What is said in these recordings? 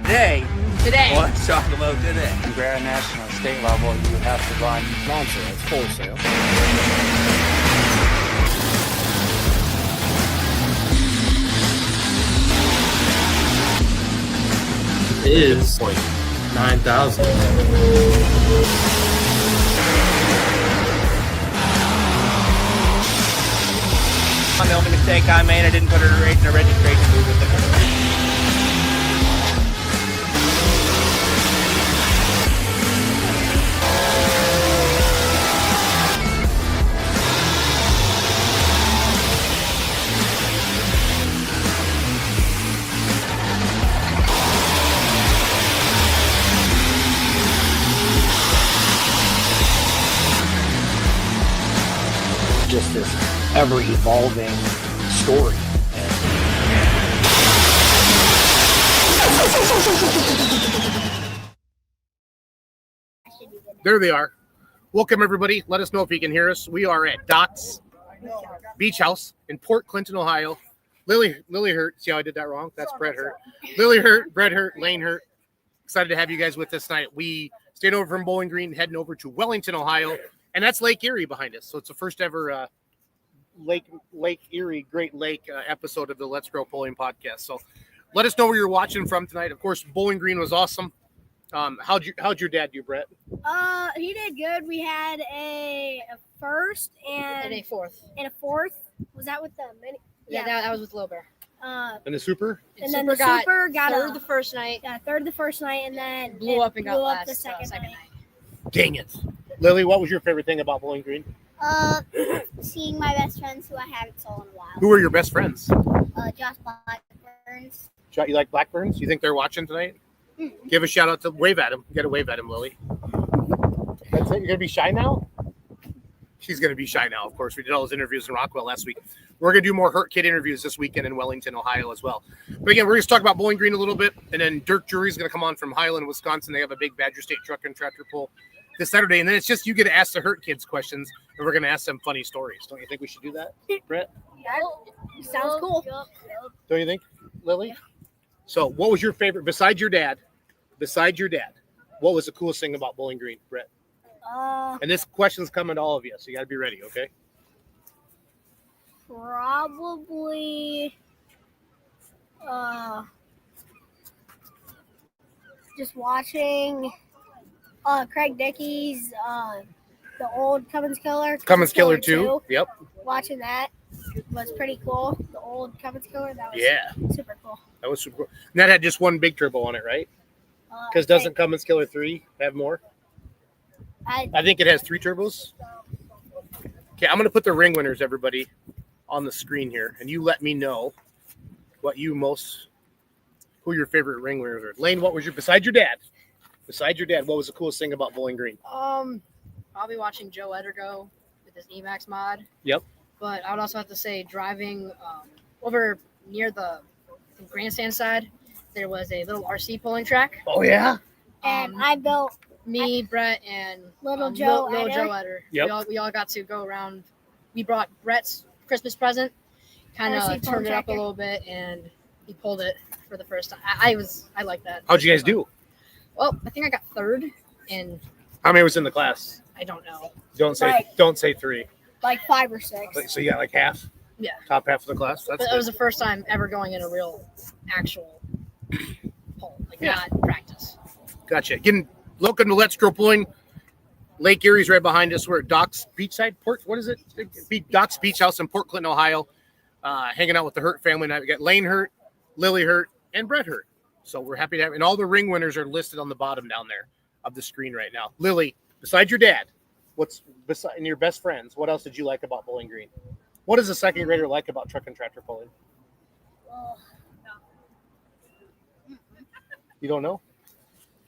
Today. Today. Well, let's talk about today. Grand National state level, you have to run non-sale, it's wholesale. It is like 9,000. The only mistake I made, I didn't put her in a registration booth with the just this ever-evolving story. There they are. Welcome, everybody. Let us know if you can hear us. We are at Doc's Beach House in Port Clinton, Ohio. Lily Hirt. See how I did that wrong? That's Brett Hirt. Lily Hirt, Brett Hirt, Lane Hirt. Excited to have you guys with us tonight. We stayed over from Bowling Green, heading over to Wellington, Ohio, and that's Lake Erie behind us. So it's the first ever Lake Erie Great Lake episode of the Let's Grow Bowling podcast. So let us know where you're watching from tonight. Of course, Bowling Green was awesome. How'd your dad do, Brett? He did good. We had a first and a fourth. Was that with the mini? Yeah, that was with Low Bear. And the Super? And then the Super got third the first night. Yeah, third the first night, and then blew up and got last the second night. Dang it. Lily, what was your favorite thing about Bowling Green? Seeing my best friends who I haven't saw in a while. Who are your best friends? Josh Blackburns. You like Blackburns? You think they're watching tonight? Mm-hmm. Give a shout out to wave at him. You got to wave at him, Lily. That's it. You're gonna be shy now. She's gonna be shy now. Of course, we did all those interviews in Rockwell last week. We're gonna do more Hirt Kid interviews this weekend in Wellington, Ohio, as well. But again, we're gonna talk about Bowling Green a little bit, and then Dirk Jury's gonna come on from Highland, Wisconsin. They have a big Badger State truck and tractor pull this Saturday, and then it's just you get to ask the Hirt Kids questions, and we're gonna ask them funny stories. Don't you think we should do that, Brett? That sounds cool. Don't you think, Lily? So, what was your favorite besides your dad? What was the coolest thing about Bowling Green, Brett? And this question's coming to all of you, so you got to be ready, okay? Probably just watching Craig Dickey's the old Cummins Killer. Cummins Killer 2. Yep. Watching that was pretty cool. The old Cummins Killer. That was super cool. That was super cool. And that had just one big turbo on it, right? Because doesn't Cummins Killer 3 have more? I think it has 3 turbos. Okay, I'm going to put the ring winners, everybody, on the screen here, and you let me know who your favorite ring winners are. Lane, what was besides your dad, what was the coolest thing about Bowling Green? Probably watching Joe Eder go with his Emax mod. Yep. But I would also have to say driving over near the grandstand side, there was a little RC pulling track. Oh, yeah? And I built Brett, and Little Joe Eder. Yep. We all got to go around. We brought Brett's Christmas present, kind of turned it up a little bit, and he pulled it for the first time. I like that. How'd you guys do? Well, I think I got third, and how many was in the class? I don't know. Don't say 3. Like 5 or 6. So you got like half? Yeah. Top half of the class? But it was the first time ever going in a real actual poll, not practice. Gotcha. Welcome to Let's Grow Bowling. Lake Erie's right behind us. We're at Doc's Beachside Port. What is it? Doc's Beach House in Port Clinton, Ohio. Hanging out with the Hirt family tonight. We got Lane Hirt, Lily Hirt, and Brett Hirt. So we're happy to have, and all the ring winners are listed on the bottom down there of the screen right now. Lily, besides your dad, and your best friends, what else did you like about Bowling Green? What does a second grader like about truck and tractor pulling? You don't know?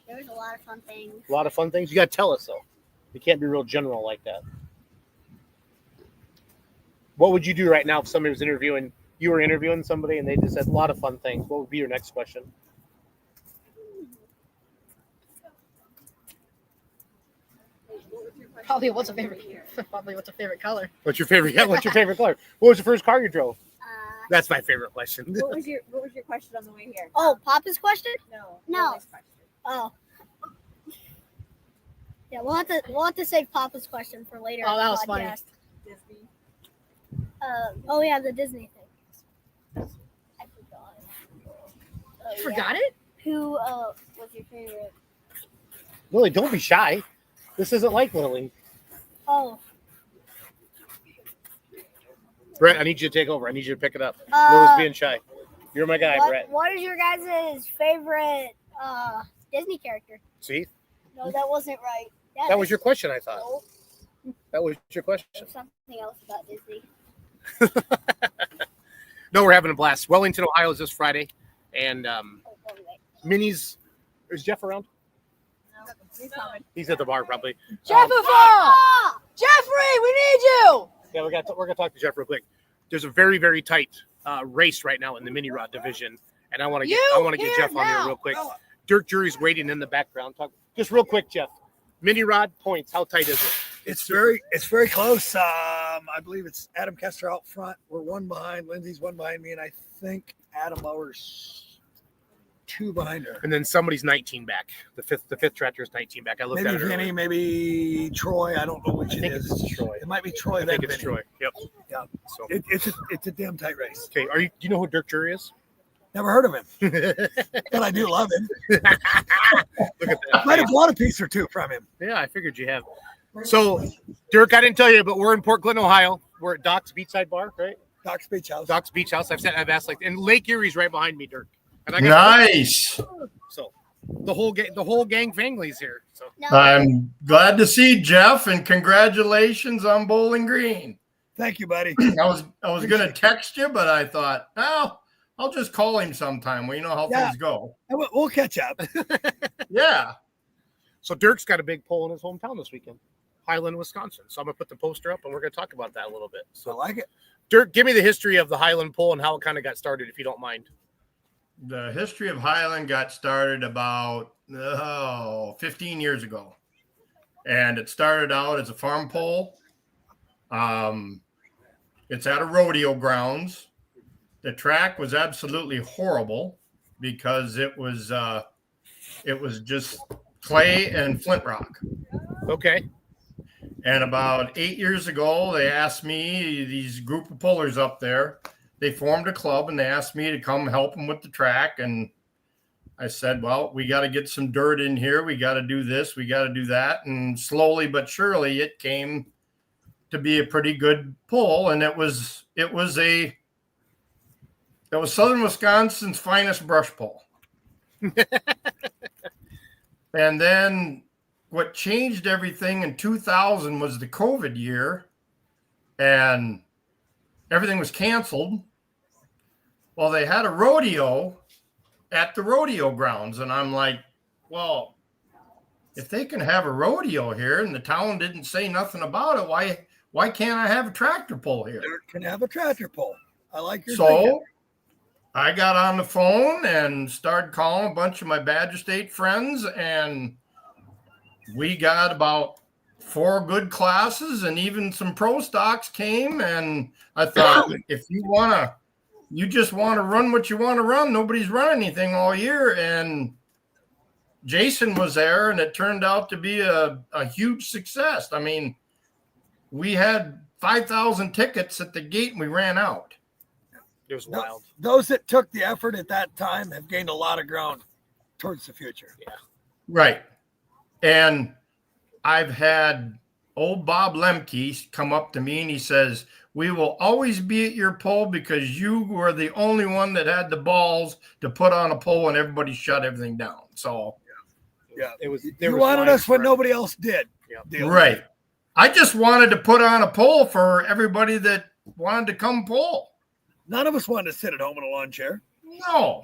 There was a lot of fun things. A lot of fun things? You got to tell us, though. You can't be real general like that. What would you do right now if somebody was you were interviewing somebody and they just said a lot of fun things? What would be your next question? Probably what's a favorite color? What's your favorite color? What was your first car you drove? That's my favorite question. What was your question on the way here? Oh, Papa's question? No. Lily's question. Oh. Yeah, we'll have to save Papa's question for later. Oh, on that the was funny. podcast. Disney. Oh yeah, the Disney thing. I forgot. You forgot it? Who was your favorite? Lily, don't be shy. This isn't like Lily. Oh. Brett, I need you to take over. I need you to pick it up. Uh, Lily's being shy. You're my guy, Brett. What is your guys' favorite Disney character? See? No, that wasn't right. That was your question, I thought. No, That was your question. there's something else about Disney. No, we're having a blast. Wellington, Ohio is this Friday. And Minnie's. Is Jeff around? He's at the bar, probably. Jeffery! Jeffrey, we need you! Yeah, we're gonna talk to Jeff real quick. There's a very, very tight race right now in the mini rod division, and I want to get Jeff on here real quick. Dirk Jury's waiting in the background. Talk just real quick, Jeff. Mini rod points. How tight is it? It's very close. I believe it's Adam Kester out front. We're one behind. Lindsay's one behind me, and I think Adam Bauer's 2 behind her. And then somebody's 19 back. The fifth tractor is 19 back. I looked at it Maybe Vinny, earlier. maybe Troy. I don't know which it is. It's Troy. It might be Troy. I think it's Troy. Yep. Yeah. So It's a damn tight race. okay. Do you know who Dirk Jury is? Never heard of him, but I do love him. Look at that. Might have bought a piece or two from him. Yeah, I figured you have. So, Dirk, I didn't tell you, but we're in Port Clinton, Ohio. We're at Doc's Beachside Bar, right? Doc's Beach House. Doc's Beach House. I've asked and Lake Erie's right behind me, Dirk. And I Nice. So the whole gang family's here. So I'm glad to see Jeff, and congratulations on Bowling Green. Thank you, buddy. I was gonna text you, but I thought, I'll just call him sometime. We know how things go. We'll catch up. Yeah. So Dirk's got a big poll in his hometown this weekend, Highland, Wisconsin. So I'm gonna put the poster up, and we're gonna talk about that a little bit. So I like it. Dirk, give me the history of the Highland poll and how it kind of got started, if you don't mind. The history of Highland got started about 15 years ago. And it started out as a farm pole. It's at a rodeo grounds. The track was absolutely horrible because it was just clay and flint rock. Okay. And about 8 years ago, they asked me, these group of pullers up there, they formed a club and they asked me to come help them with the track. And I said, well, we got to get some dirt in here. We got to do this. We got to do that. And slowly but surely it came to be a pretty good pull. And it was Southern Wisconsin's finest brush pull. And then what changed everything in 2000 was the COVID year, and everything was canceled. Well, they had a rodeo at the rodeo grounds, and I'm like, well, if they can have a rodeo here and the town didn't say nothing about it, why can't I have a tractor pull here? Dirk can have a tractor pull. I like your So thinking. I got on the phone and started calling a bunch of my Badger State friends, and we got about 4 good classes, and even some pro stocks came. And I thought, if you just want to run what you want to run, nobody's run anything all year. And Jason was there, and it turned out to be a huge success. I mean, we had 5,000 tickets at the gate, and we ran out. It was wild. Those that took the effort at that time have gained a lot of ground towards the future. Yeah. Right. And I've had old Bob Lemke come up to me and he says, we will always be at your pole because you were the only one that had the balls to put on a pole and everybody shut everything down. So Yeah. You wanted us when nobody else did. Yeah. Right. I just wanted to put on a pole for everybody that wanted to come pole. None of us wanted to sit at home in a lawn chair. No.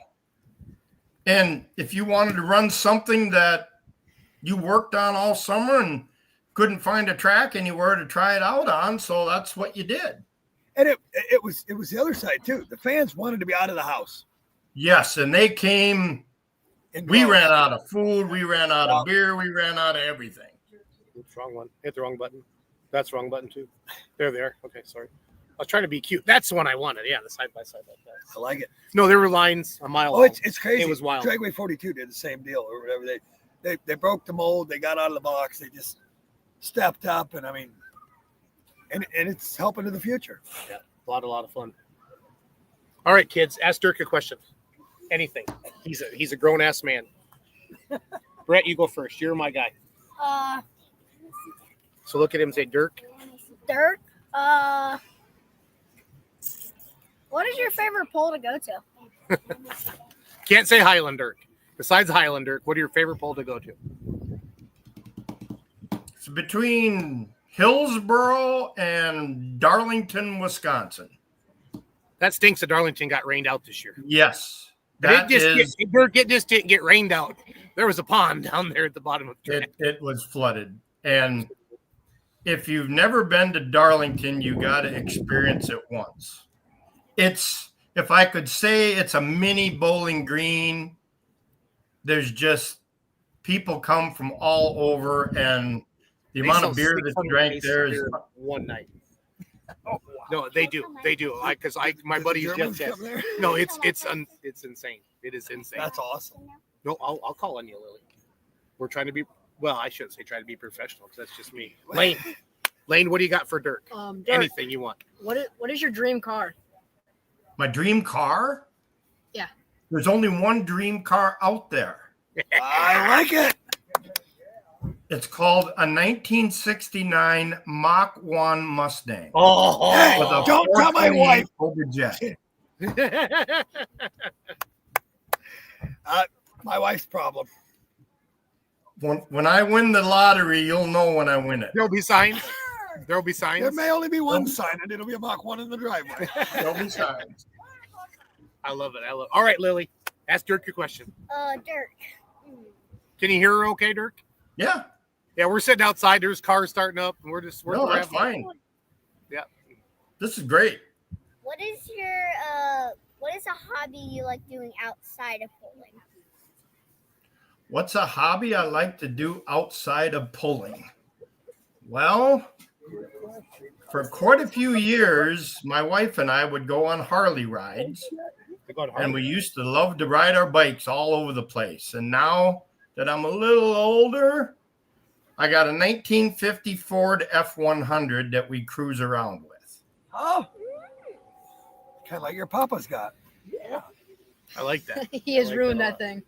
And if you wanted to run something that you worked on all summer and couldn't find a track anywhere to try it out on, so that's what you did. And it was the other side too. The fans wanted to be out of the house. Yes, and they came. We ran out of food. We ran out of beer. We ran out of everything. Oops, wrong one. Hit the wrong button. That's the wrong button too. There they are. Okay, sorry. was trying to be cute. That's the one I wanted. Yeah, the side by side like that. I like it. No, there were lines a mile Oh, long. it's crazy. It was wild. Dragway 42 did the same deal or whatever. They broke the mold. They got out of the box. They just stepped up, and I mean, and it's helping in the future. Yeah, a lot of fun. All right, kids, ask Dirk a question. Anything. He's a grown ass man. Brett, you go first. You're my guy. So look at him and say, Dirk. Dirk, what is your favorite pole to go to? Can't say Highland Dirk. Besides Highland Dirk, what are your favorite pole to go to? It's between Hillsboro and Darlington, Wisconsin. That stinks that Darlington got rained out this year. Yes. Dirk just didn't get rained out. There was a pond down there at the bottom of the track. It was flooded. And if you've never been to Darlington, you got to experience it once. It's, if I could say, it's a mini Bowling Green. There's just people come from all over, and the amount of beer that you drank there is one night. No, they do. Because my buddy just said, no, it's insane. It is insane. That's awesome. No, I'll call on you, Lily. We're trying to be, well, I shouldn't say try to be professional because that's just me. Lane, what do you got for Dirk? Dirk, anything you want. What is your dream car? my dream car. Yeah. There's only one dream car out there. I like it. It's called a 1969 Mach 1 Mustang. Oh, with a don't tell my wife. Overjet. My wife's problem. When I win the lottery, you'll know when I win it. There'll be signs. There'll be signs. There may only be one sign, and it'll be a Mach 1 in the driveway. There'll be signs. I love it. All right, Lily. Ask Dirk your question. Dirk. Can you hear her okay, Dirk? Yeah. Yeah, we're sitting outside. There's cars starting up, and we're No, having that's fine. Yeah. This is great. What is a hobby you like doing outside of bowling? What's a hobby I like to do outside of pulling? Well, for quite a few years, my wife and I would go on Harley rides, and we used to love to ride our bikes all over the place. And now that I'm a little older, I got a 1950 Ford F100 that we cruise around with. Oh, kind of like your papa's got. Yeah, I like that. He has ruined that thing.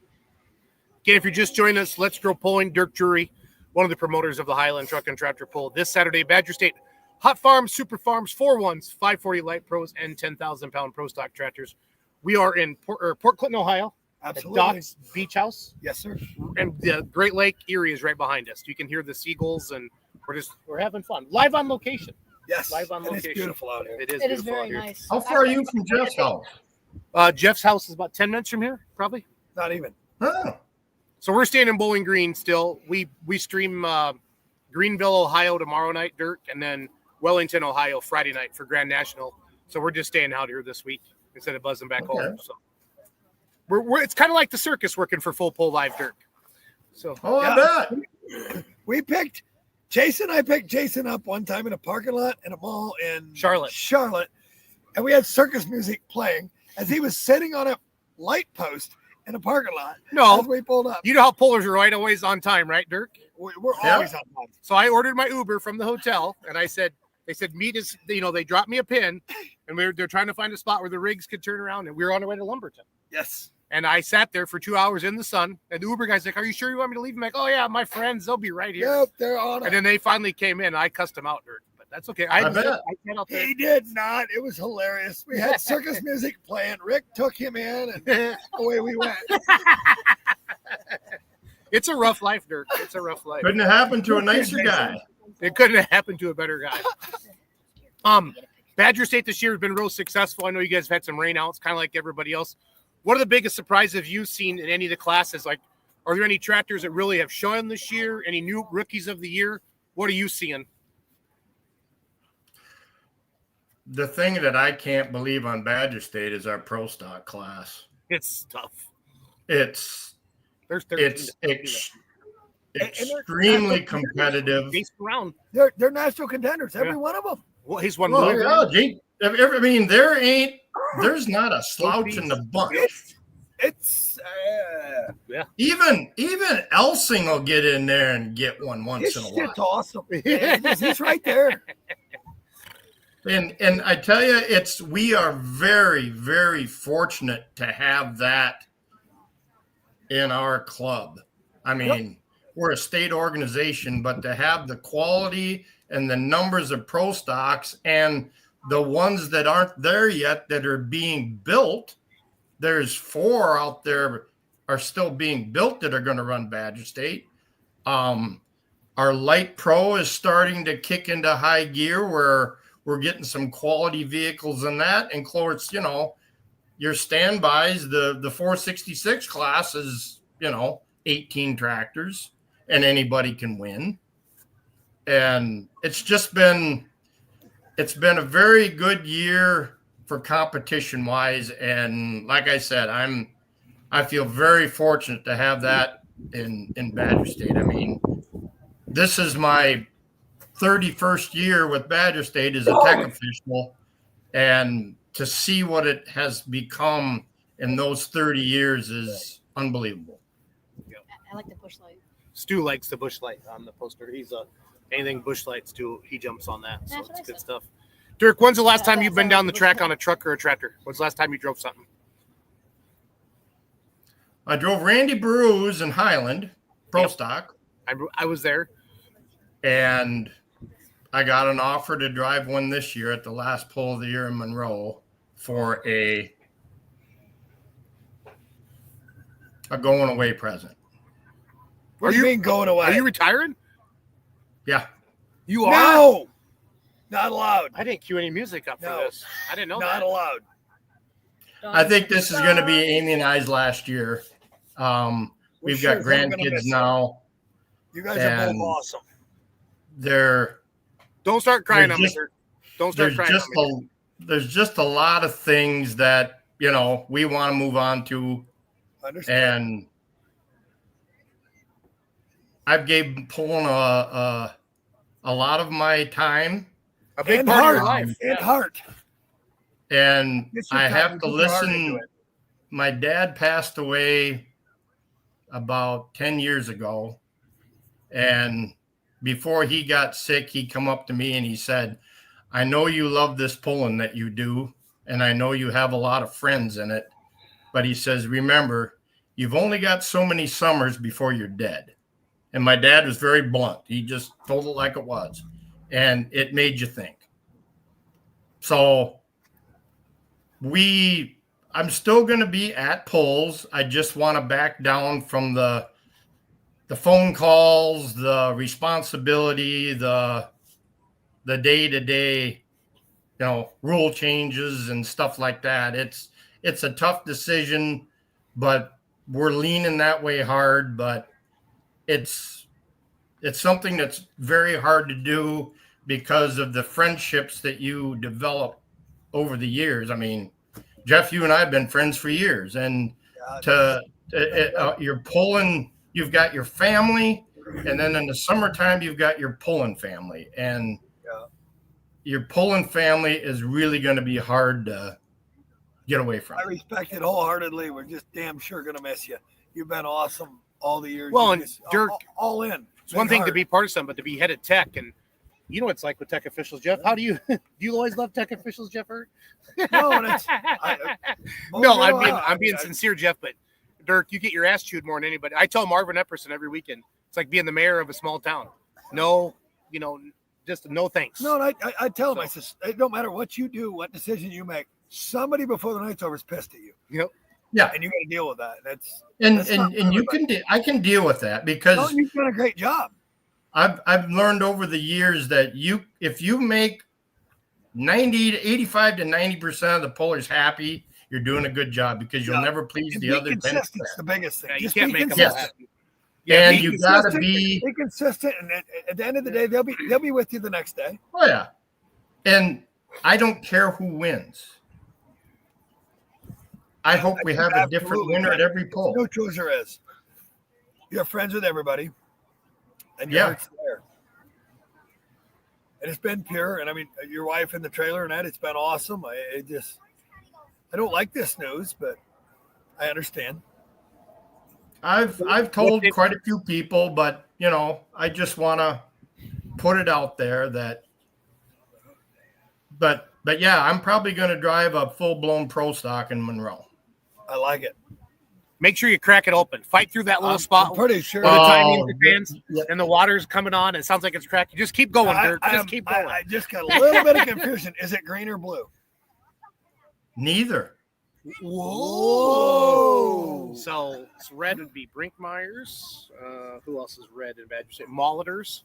Again, if you're just joining us, Let's Go Pulling. Dirk Drury, one of the promoters of the Highland Truck and Tractor Pull. This Saturday, Badger State, Hot Farms, Super Farms, 4-1s, 540 Light Pros, and 10,000-pound Pro Stock tractors. We are in Port Clinton, Ohio. Absolutely. At Doc's Beach House. Yes, sir. And the Great Lake Erie is right behind us. You can hear the seagulls, and we're having fun. Live on location. Yes. Live on location. It's beautiful out here. It is It beautiful is very out here. nice. How far are you from Jeff's house? Jeff's house is about 10 minutes from here, probably. Not even. Oh. So we're staying in Bowling Green still. We stream Greenville, Ohio tomorrow night, Dirk, and then Wellington, Ohio Friday night for Grand National. So we're just staying out here this week instead of buzzing back home. So we're it's kind of like the circus working for Full Pull Live, Dirk. So I bet. We picked I picked Jason up one time in a parking lot in a mall in Charlotte, and we had circus music playing as he was sitting on a light post in a parking lot. No, as we pulled up. You know how pullers are right always on time, right, Dirk? We're always on time. So I ordered my Uber from the hotel, and they said meet us. They dropped me a pin, and they're trying to find a spot where the rigs could turn around, and we were on our way to Lumberton. Yes. And I sat there for 2 hours in the sun, and the Uber guy's like, "Are you sure you want me to leave?" I'm like, "Oh yeah, my friends, they'll be right here." Yep, they're on it. And then they finally came in. I cussed them out, Dirk, but that's okay. I bet. He did not. It was hilarious. We had circus music playing. Rick took him in, and away we went. It's a rough life, Dirk. It's a rough life. Couldn't have happened to a nicer guy. It couldn't have happened to a better guy. Badger State this year has been real successful. I know you guys have had some rain outs, kind of like everybody else. What are the biggest surprises you've seen in any of the classes? Like, are there any tractors that really have shone this year? Any new rookies of the year? What are you seeing? The thing that I can't believe on Badger State is our pro stock class. It's tough. It's extremely competitive. Around. They're national contenders, every one of them. Well, he's won. Oh, yeah, I mean, there's not a slouch in the bunch. It's Yeah. Even Elsing will get in there and get one once in a while. It's awesome. He's right there. And I tell you, we are very, very fortunate to have that in our club. I mean, we're a state organization, but to have the quality and the numbers of pro stocks and the ones that aren't there yet that are being built, there's 4 out there are still being built that are going to run Badger State. Our light pro is starting to kick into high gear where we're getting some quality vehicles in that. And of course, your standbys, the 466 class is, 18 tractors and anybody can win. And it's been a very good year for competition wise. And like I said, I feel very fortunate to have that in Badger State. I mean, this is my 31st year with Badger State as a tech official, and to see what it has become in those 30 years is unbelievable. I like the bush light. Stu likes the bush light on the poster. He's anything bush lights, Stu, he jumps on that. So That's it's what I good said. stuff. Dirk, when's the last time you've been down the track on a truck or a tractor? When's the last time you drove something? I drove Randy Barew's in Highland Pro Stock. I was there. And I got an offer to drive one this year at the last pull of the year in Monroe for a going away present. What do you mean going away? Are you retiring? Yeah. You are? No. Not allowed. I didn't cue any music up for this. I didn't know Not that. allowed. I think this is going to be Amy and I's last year. We've got grandkids now. You guys are both awesome. Don't start crying on me, sir. Don't start crying on me. There's just a lot of things that, we want to move on to. Understand. And I've gave pulling a lot of my time. A big part of your life. And heart. And I have to listen. My dad passed away about 10 years ago. And before he got sick, he come up to me and he said, I know you love this pulling that you do. And I know you have a lot of friends in it. But he says, remember, you've only got so many summers before you're dead. And my dad was very blunt. He just told it like it was. And it made you think. So I'm still going to be at polls. I just want to back down from the phone calls, the responsibility, the day-to-day, rule changes and stuff like that. It's a tough decision, but we're leaning that way hard. But it's something that's very hard to do because of the friendships that you develop over the years. I mean, Jeff, you and I have been friends for years, and you're pulling. You've got your family, and then in the summertime, you've got your pulling family, and your pulling family is really going to be hard to get away from. I respect it wholeheartedly. We're just damn sure going to miss you. You've been awesome all the years. Well, and Dirk, all in. It's one thing to be partisan, but to be head of tech, and you know what it's like with tech officials, Jeff. How do you always love tech officials, Jeff Hirt? No, I'm being sincere, Jeff. But Dirk, you get your ass chewed more than anybody. I tell Marvin Epperson every weekend, it's like being the mayor of a small town. No, just no thanks. No, I tell him, I says, it don't matter what you do, what decision you make, somebody before the night's over is pissed at you. Yep. Yeah, and you got to deal with that. I can deal with that because you've done a great job. I've learned over the years that if you make 85 to 90% of the pullers happy, you're doing a good job because you'll never please the other 10%. That's the biggest thing. Yeah, Just you can't be make them all consistent. happy. And you got to be consistent, and at the end of the day, they'll be with you the next day. Oh yeah, and I don't care who wins. I hope we have a different winner at every poll. No choice there is. You're friends with everybody, and your heart's there. and it's been pure. And I mean, your wife in the trailer and that, it's been awesome. I don't like this news, but I understand. I've told quite a few people, but I just want to put it out there that. But yeah, I'm probably going to drive a full-blown pro stock in Monroe. I like it. Make sure you crack it open. Fight through that little spot. I'm pretty sure. Where the timing advance and the water's coming on. It sounds like it's cracking. Just keep going, Dirk. Just keep going. I just got a little bit of confusion. Is it green or blue? Neither. Whoa. So red would be Brinkmeyer's. Who else is red in Badger State? Molitor's.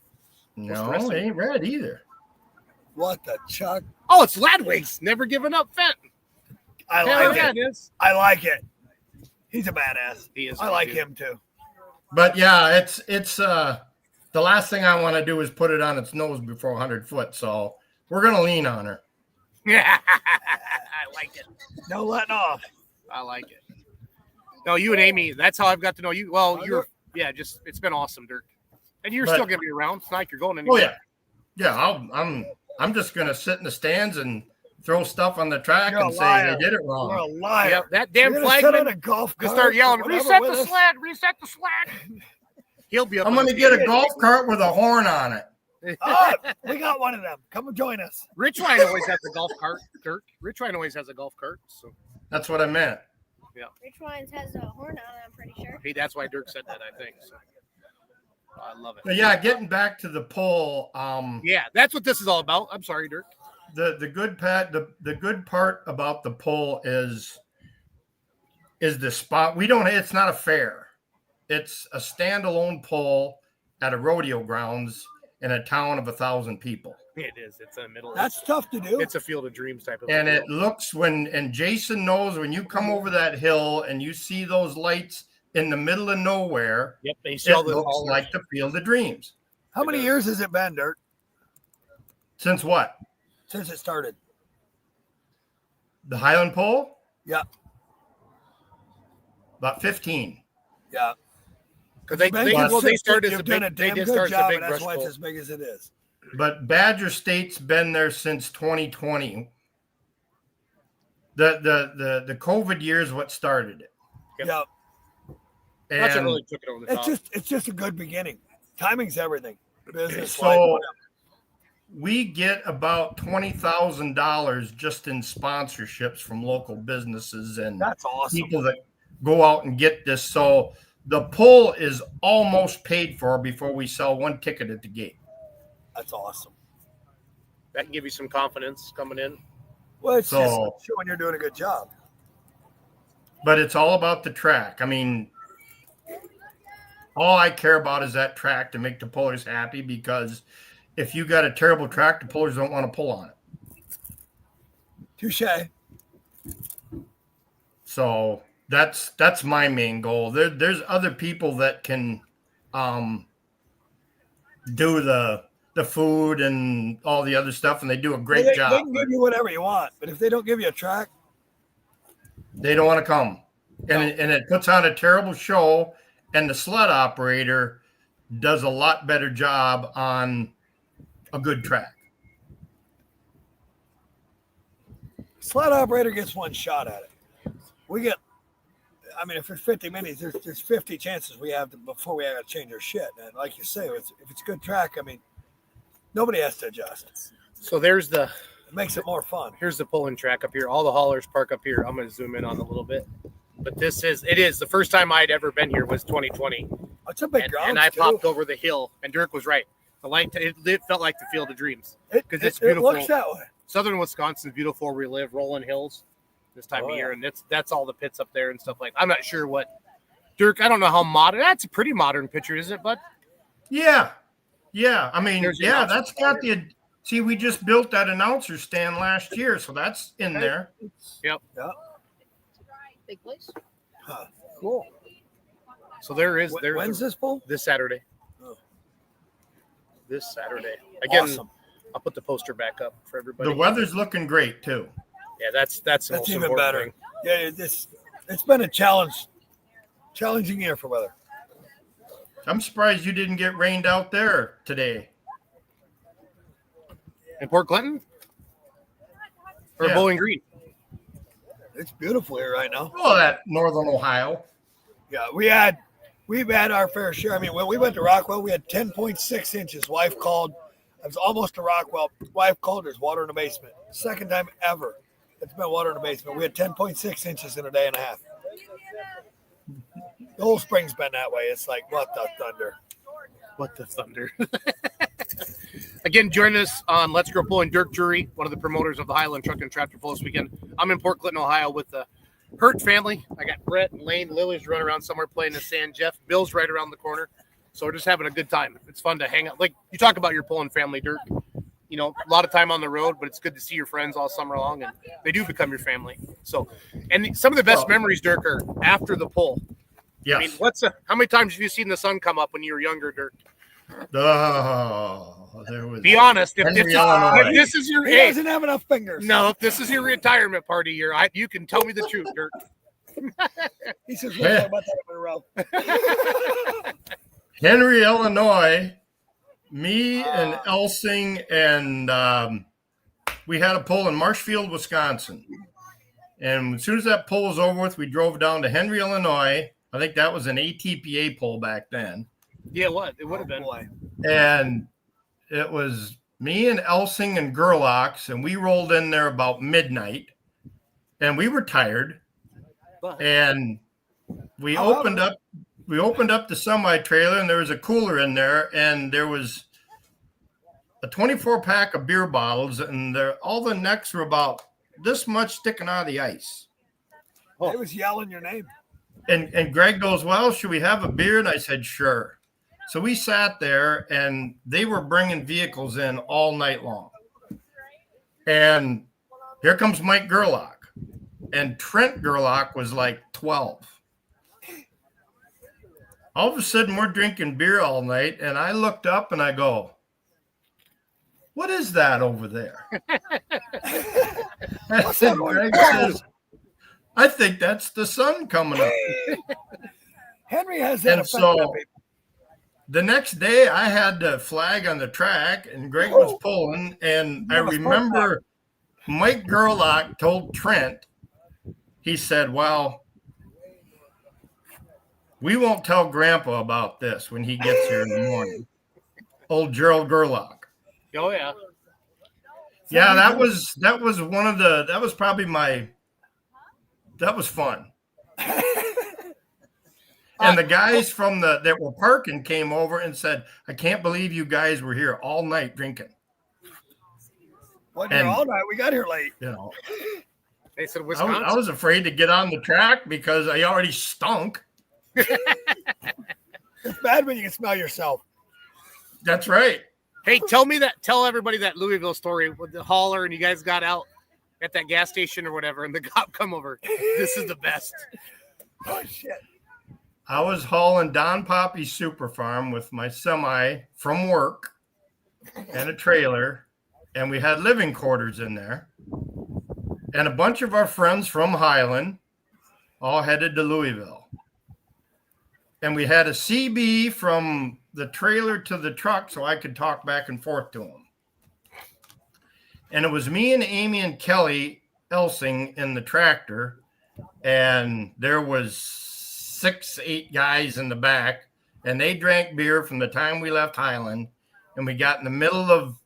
No, it ain't red either. What the chuck? Oh, it's Ladwig's. Never giving up Fenton. I like it. I like it. He's a badass. He is. I like him too. But yeah, it's the last thing I want to do is put it on its nose before 100 foot. So we're gonna lean on her. Yeah, I like it. No letting off. I like it. No, you and Amy. That's how I've got to know you. Well, it's been awesome, Dirk. And you're still gonna be around. It's not like you're going anywhere. Oh yeah. I'm just gonna sit in the stands and throw stuff on the track and say they did it wrong. You're a liar. Yep, that damn flagman. Just start yelling, reset the sled, reset the sled. He'll be up. I'm gonna get a golf cart with a horn on it. Oh, we got one of them. Come and join us. Rich Ryan always has a golf cart, Dirk. Rich Ryan always has a golf cart. So that's what I meant. Yeah. Rich Ryan's has a horn on it, I'm pretty sure. Hey, that's why Dirk said that, I think. So I love it. But yeah, getting back to the poll. Yeah, that's what this is all about. I'm sorry, Dirk. The good part about the poll is the spot. It's not a fair. It's a standalone poll at a rodeo grounds in a town of 1,000 people. It is. It's in the middle. That's tough to do. It's a Field of Dreams type of. And it looks and Jason knows when you come over that hill and you see those lights in the middle of nowhere. Yep, they it looks like the Field of Dreams. How many years has it been, Dirk? Since what? Since it started. The Highland Pole? Yeah. About 15. Yeah. Because they started as a big, they did start as a big that's brush why it's pole. as big as it is. But Badger State's been there since 2020. The COVID year is what started it. Yep. Yeah. That's what really took it over the top. It's just a good beginning. Timing's everything. Business. So we get about $20,000 just in sponsorships from local businesses and that's awesome. People that go out and get this. So the pull is almost paid for before we sell one ticket at the gate. That's awesome. That can give you some confidence coming in. Well, it's just showing you're doing a good job. But it's all about the track. I mean, all I care about is that track to make the pullers happy, because if you got a terrible track, the pullers don't want to pull on it. Touche. So that's my main goal. There's other people that can do the food and all the other stuff, and they do a great job. They can give you whatever you want, but if they don't give you a track, they don't want to come. And it puts on a terrible show, and the sled operator does a lot better job on a good track. Sled operator gets one shot at it. If it's 50 minutes, there's 50 chances we have before we have to change our shit. And like you say, if it's good track, nobody has to adjust. So it makes it more fun. Here's the pulling track up here. All the haulers park up here. I'm going to zoom in on a little bit. But it is the first time I'd ever been here was 2020. It's a big ground. And I popped over the hill, and Dirk was right. The light, it felt like the Field of Dreams because it's beautiful. It looks that way. Southern Wisconsin's beautiful where we live, rolling hills this time of year, and that's all the pits up there and stuff like that. I'm not sure what Dirk. I don't know how modern. That's a pretty modern picture, is it? But yeah. That's got the. See, we just built that announcer stand last year, so that's in there. Yep. Big place. Huh. Cool. So there's when's this poll? This Saturday. Oh. This Saturday. Again, awesome. I'll put the poster back up for everybody. The weather's looking great too. Yeah, that's the most even important better. thing. Yeah, it's been a challenging year for weather. I'm surprised you didn't get rained out there today. In Port Clinton? Or Yeah. Bowling Green? It's beautiful here right now. Oh, that northern Ohio. Yeah, we've had our fair share. I mean, when we went to Rockwell, we had 10.6 inches. Wife called. I was almost to Rockwell. Wife called. There's water in the basement. Second time ever it's been water in the basement. We had 10.6 inches in a day and a half. The whole spring's been that way. It's like, what the thunder? What the thunder? Again, join us on Let's Go Pulling. Dirk Jury, one of the promoters of the Highland Truck and Tractor Pull this weekend. I'm in Port Clinton, Ohio with the Hirt family. I got Brett and Lane. Lily's running around somewhere playing the sand. Jeff, Bill's right around the corner. So we're just having a good time. It's fun to hang out. Like you talk about your pulling family, Dirk. You know, a lot of time on the road, but it's good to see your friends all summer long, and they do become your family. So, and some of the best memories, Dirk, are after the pull. Yes. I mean, how many times have you seen the sun come up when you were younger, Dirk? Oh, there was. Be honest. If Illinois. this is your He doesn't have enough fingers. No, if this is your retirement party year, you can tell me the truth, Dirk. He says, we'll talk about that in a row. Henry, Illinois, me and Elsing, and we had a pull in Marshfield, Wisconsin. And as soon as that pull was over with, we drove down to Henry, Illinois. I think that was an ATPA pull back then. Yeah, what? It would have been. Boy. And it was me and Elsing and Gerlachs, and we rolled in there about midnight. And we were tired. And we opened up the semi-trailer, and there was a cooler in there, and there was a 24-pack of beer bottles, and all the necks were about this much sticking out of the ice. He was yelling your name. And Greg goes, well, should we have a beer? And I said, sure. So we sat there, and they were bringing vehicles in all night long. And here comes Mike Gerlach. And Trent Gerlach was like 12. All of a sudden, we're drinking beer all night, and I looked up and I go, what is that over there? And Greg says, I think that's the sun coming up. Henry has that. And so the next day, I had the flag on the track, and Greg was pulling, and I remember Mike Gerlach told Trent, he said, well, we won't tell Grandpa about this when he gets here in the morning. Old Gerald Gerlach. Oh, yeah. Yeah, that was fun. And the guys that were parking came over and said, I can't believe you guys were here all night drinking. Wasn't here all night. We got here late. You know, they said Wisconsin. I was afraid to get on the track because I already stunk. It's bad when you can smell yourself. That's right. Hey, tell everybody that Louisville story with the hauler and you guys got out at that gas station or whatever and the cop come over. This is the best. Oh, shit. I was hauling Don Poppy's super farm with my semi from work and a trailer, and we had living quarters in there. And a bunch of our friends from Highland all headed to Louisville. And we had a CB from the trailer to the truck so I could talk back and forth to them. And it was me and Amy and Kelly Elsing in the tractor, and there was 6-8 guys in the back, and they drank beer from the time we left Highland, and we got in the middle of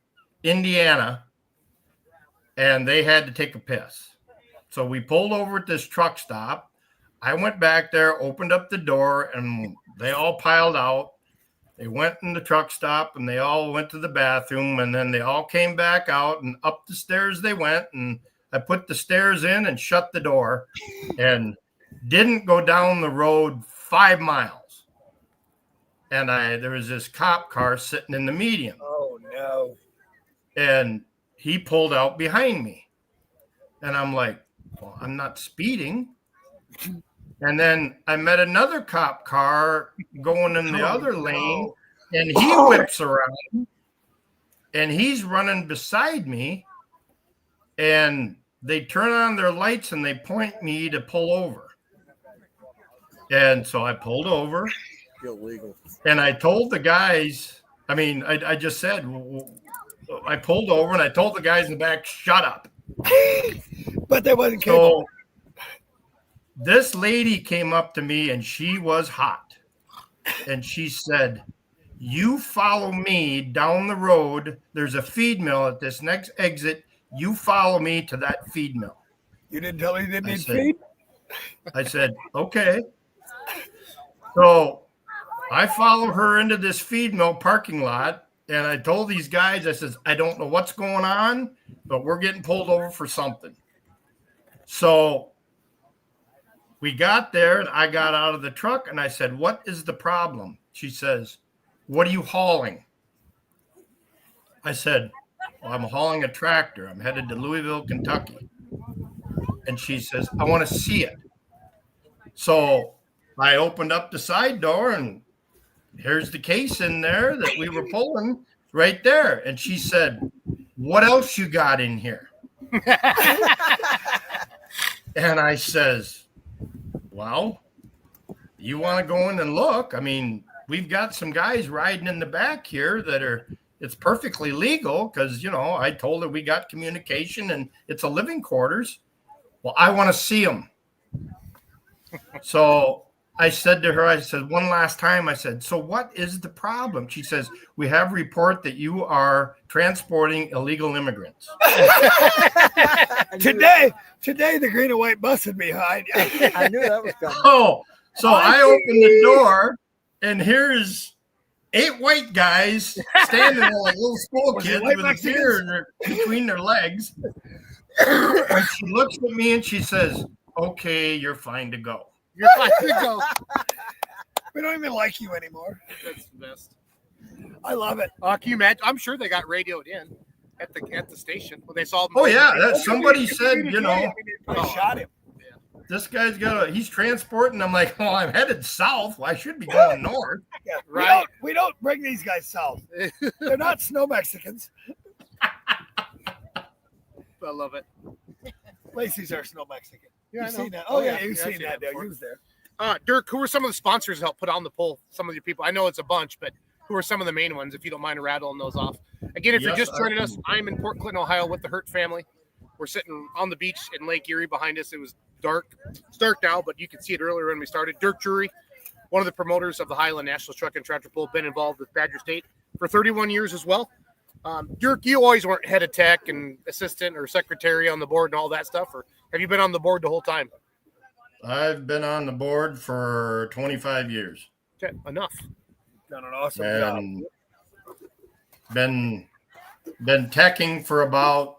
Indiana, and they had to take a piss. So we pulled over at this truck stop. I went back there, opened up the door, and they all piled out. They went in the truck stop, and they all went to the bathroom, and then they all came back out, and up the stairs they went, and I put the stairs in and shut the door and didn't go down the road 5 miles. And there was this cop car sitting in the median. Oh, no. And he pulled out behind me. And I'm like, well, I'm not speeding. And then I met another cop car going in the other lane, and he whips around, and he's running beside me, and they turn on their lights, and they point me to pull over. And so I pulled over, Illegal. and I told the guys, I just said, I pulled over and I told the guys in the back, shut up. But they wasn't capable. So this lady came up to me and she was hot. And she said, you follow me down the road. There's a feed mill at this next exit. You follow me to that feed mill. You didn't tell her you didn't need feed? I said, okay. So I follow her into this feed mill parking lot. And I told these guys, I says, I don't know what's going on, but we're getting pulled over for something. So we got there and I got out of the truck and I said, what is the problem? She says, what are you hauling? I said, well, I'm hauling a tractor. I'm headed to Louisville, Kentucky. And she says, I want to see it. So I opened up the side door and here's the case in there that we were pulling right there. And she said, what else you got in here? And I says, well, you want to go in and look? I mean, we've got some guys riding in the back here that it's perfectly legal because, I told her we got communication and it's a living quarters. Well, I want to see them. So I said to her, I said, one last time, I said, so what is the problem? She says, we have a report that you are transporting illegal immigrants. Today, the green and white busted me behind you. I knew that was coming. Oh, so I opened the door and here's 8 white guys standing there like little school kids with a beer between their legs. And she looks at me and she says, okay, you're fine to go. You're fine to go. We don't even like you anymore. That's the best. I love it. Can you imagine? I'm sure they got radioed in at the station when they saw them. Oh yeah, somebody said, I shot him. This guy's he's transporting. I'm like, oh, I'm headed south. Well, I should be going north. Yeah, right. We don't bring these guys south. They're not snow Mexicans. I love it. Lacey's our snow Mexican. Yeah, You've seen that. Oh yeah, you've seen that. before. You was there. Dirk, who are some of the sponsors that help put on the poll? Some of your people. I know it's a bunch, but who are some of the main ones? If you don't mind rattling those off. Again, if you're just joining us, I'm in Port Clinton, Ohio, with the Hirt family. We're sitting on the beach in Lake Erie. Behind us, it was dark. It's dark now, but you could see it earlier when we started. Dirk Drury, one of the promoters of the Highland Nationals Truck and Tractor Pull, been involved with Badger State for 31 years as well. Dirk, you always weren't head of tech and assistant or secretary on the board and all that stuff, or have you been on the board the whole time? I've been on the board for 25 years. Okay, enough. Done an awesome job. Been teching for about,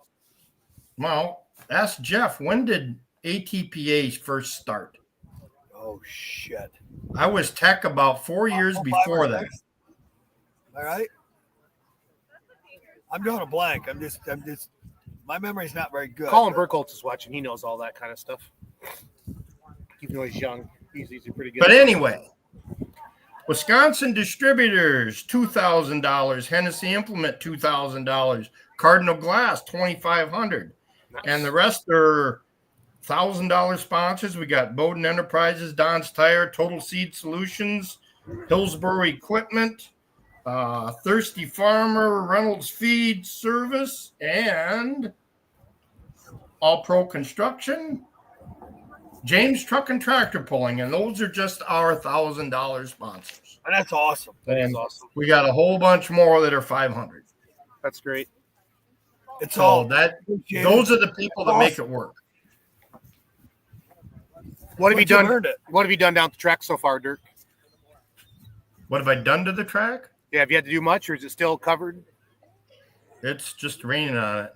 well, ask Jeff, when did ATPA first start? Oh shit. I was tech about 4 years before that. All right. I'm drawing a blank. I'm just my memory's not very good. Colin Burkholz is watching. He knows all that kind of stuff. Even though he's young, he's pretty good. But anyway, Wisconsin Distributors, $2,000. Hennessy Implement, $2,000. Cardinal Glass, $2,500. Nice. And the rest are $1,000 sponsors. We got Bowden Enterprises, Don's Tire, Total Seed Solutions, Hillsborough Equipment, Thirsty Farmer, Reynolds Feed Service, and All Pro Construction, James Truck and Tractor Pulling, and those are just our $1,000 sponsors. And that's awesome. That's awesome. We got a whole bunch more that are 500. That's great. It's So all those are the people that make it work. What have you done? Earned it. What have you done down at the track so far, Dirk? What have I done to the track? Yeah, have you had to do much, or is it still covered? It's just raining on it.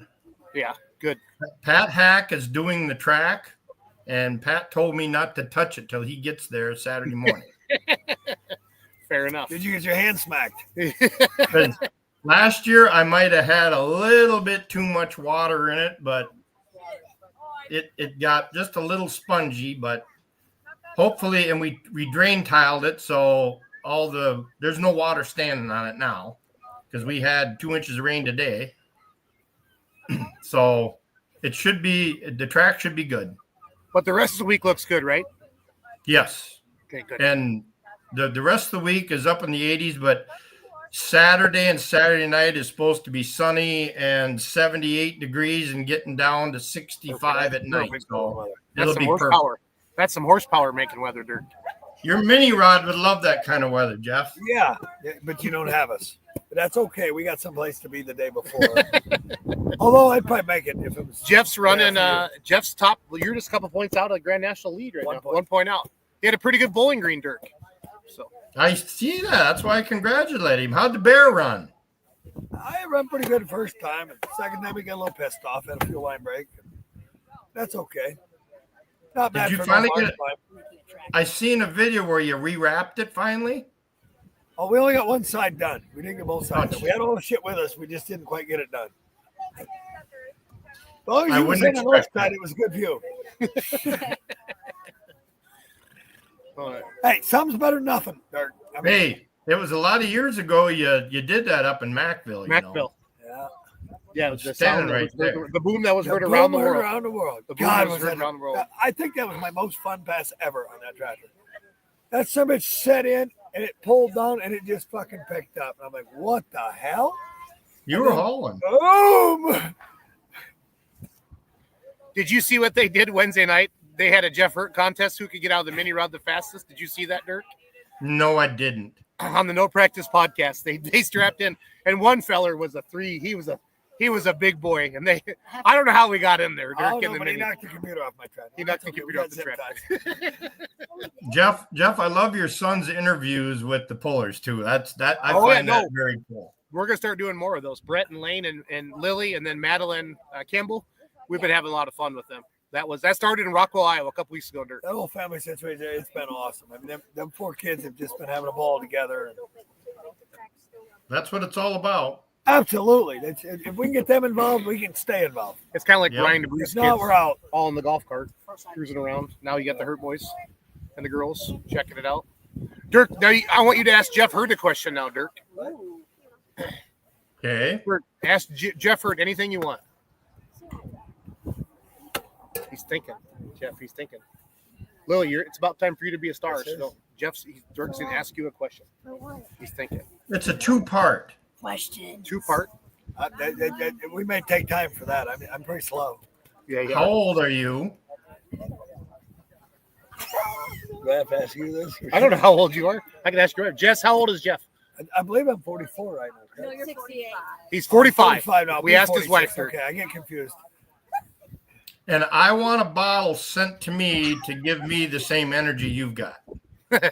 Yeah, good. Pat Hack is doing the track, and Pat told me not to touch it till he gets there Saturday morning. Fair enough. Did you get your hand smacked? Last year, I might have had a little bit too much water in it, but it got just a little spongy, but hopefully, and we drain tiled it, so there's no water standing on it now because we had 2 inches of rain today. So the track should be good. But the rest of the week looks good, right? Yes. Okay, good. And the rest of the week is up in the 80s, but Saturday and Saturday night is supposed to be sunny and 78 degrees and getting down to 65 at night. So it'll be perfect. That's some horsepower making weather, Dirk. Your mini rod would love that kind of weather, Jeff. Yeah, but you don't have us. But that's okay. We got someplace to be the day before. Although I'd probably make it if it was. Jeff's running. Jeff's top. Well, you're just a couple points out of the Grand National lead right now. 1 point out. He had a pretty good Bowling Green, Dirk. So I see that. That's why I congratulate him. How'd the bear run? I ran pretty good the first time. And the second time we got a little pissed off. Had a fuel line break. That's okay. Not bad. Did you finally get it? I seen a video where you rewrapped it finally. Oh, we only got one side done. We didn't get both sides done. We had all the shit with us. We just didn't quite get it done. As long as you were in the north side, it was a good view. Hey, something's better than nothing, Dirk. Hey, it was a lot of years ago. You did that up in Mackville. Mackville. Yeah. Yeah, it was the Standing sound right there. the boom that was heard around the world. Around the world. The boom God, was heard around the world. I think that was my most fun pass ever on that tractor. That son of a bitch set in and it pulled down and it just fucking picked up. And I'm like, what the hell? You were hauling. Boom! Did you see what they did Wednesday night? They had a Jeff Hirt contest. Who could get out of the mini rod the fastest? Did you see that, Dirk? No, I didn't. On the No Practice podcast, they strapped in, and one feller was a 3. He was a big boy, and I don't know how we got in there, Dirk. He knocked the computer off my tractor. He knocked the computer off the tractor. Jeff, I love your son's interviews with the pullers too. I find that very cool. We're gonna start doing more of those. Brett and Lane and Lily, and then Madeline Campbell. We've been having a lot of fun with them. That started in Rockwell, Iowa, a couple weeks ago, Dirk. That whole family situation, it's been awesome. I mean, them 4 kids have just been having a ball together. That's what it's all about. Absolutely. If we can get them involved, we can stay involved. It's kind of like Brian DeBruce kids. Now we're out. All in the golf cart, cruising around. Now you got the Hirt boys and the girls checking it out. Dirk, now I want you to ask Jeff Hirt a question now, Dirk. Okay. Ask Jeff Hirt anything you want. He's thinking. Jeff, he's thinking. Lily, it's about time for you to be a star. So Dirk's going to ask you a question. He's thinking. It's a 2-part. Question. 2-part? We may take time for that. I'm pretty slow. Yeah. How old are you? Do I have to ask you this? I don't know how old you are. I can ask you. Jess, how old is Jeff? I believe I'm 44 right now. No, you're 68. He's 45. 45 now. We asked his wife. Okay, I get confused. And I want a bottle sent to me to give me the same energy you've got. You're only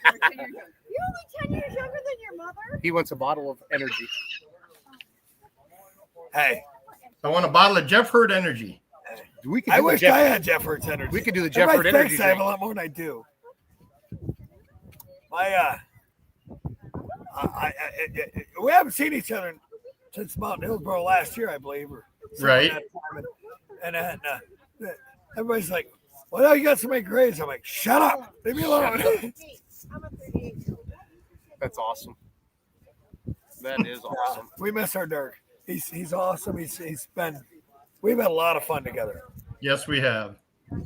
10 years younger than your mother? He wants a bottle of energy. Hey. I want a bottle of Jeff Hirt energy. I wish I had Jeff Hirt's energy. We could do the Jeff Hirt energy. I have a lot more than I do. We haven't seen each other since Mountain Hillsboro last year, I believe. Right. And then everybody's like, well, you got so many grades. I'm like, shut up. Leave me alone. That's awesome. That is awesome. We miss our Dirk. He's awesome. We've had a lot of fun together. Yes, we have.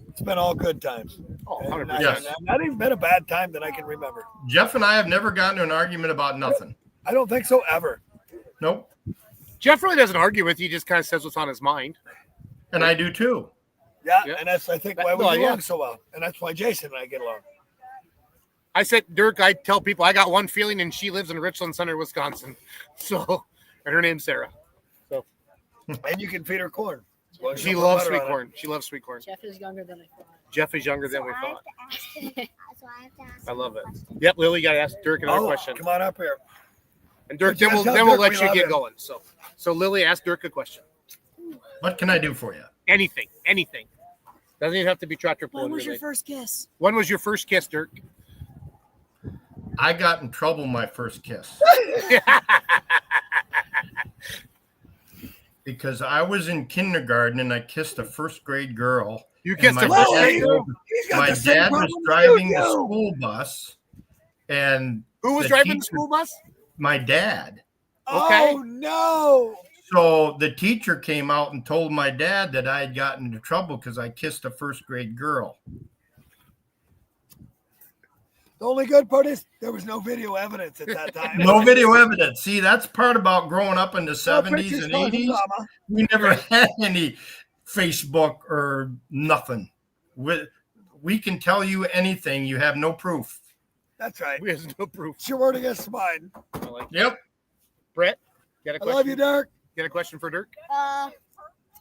It's been all good times. Oh, 100%. Yes. Not even been a bad time that I can remember. Jeff and I have never gotten into an argument about nothing. I don't think so ever. Nope. Jeff really doesn't argue with you. He just kind of says what's on his mind. And I do too. Yeah. And that's, I think, why we get along so well. And that's why Jason and I get along. I said, Dirk, I tell people I got one feeling, and she lives in Richland Center, Wisconsin. So, and her name's Sarah. So, and you can feed her corn. Well, she loves sweet corn. She loves sweet corn. Jeff is younger than I thought. Jeff is younger than we thought. I love it. Yep, Lily, you got to ask Dirk another question. Come on up here. And Dirk, then we'll let you get going. So Lily, ask Dirk a question. What can I do for you? Anything. Doesn't even have to be tractor pulling. When was your first kiss? When was your first kiss, Dirk? I got in trouble my first kiss. Because I was in kindergarten and I kissed a first grade girl. You kissed a first grade girl? My dad was driving the school bus. And who was driving the school bus? My dad. Okay. Oh, no. So the teacher came out and told my dad that I had gotten into trouble because I kissed a first grade girl. The only good part is there was no video evidence at that time. No video evidence. See, that's part about growing up in the No 70s pictures and causing 80s. drama. We never had any Facebook or nothing. We can tell you anything. You have no proof. That's right. We have no proof. It's your word against mine. I like that. Yep. Brett, got a I question? love you, Dirk. Got a question for Dirk?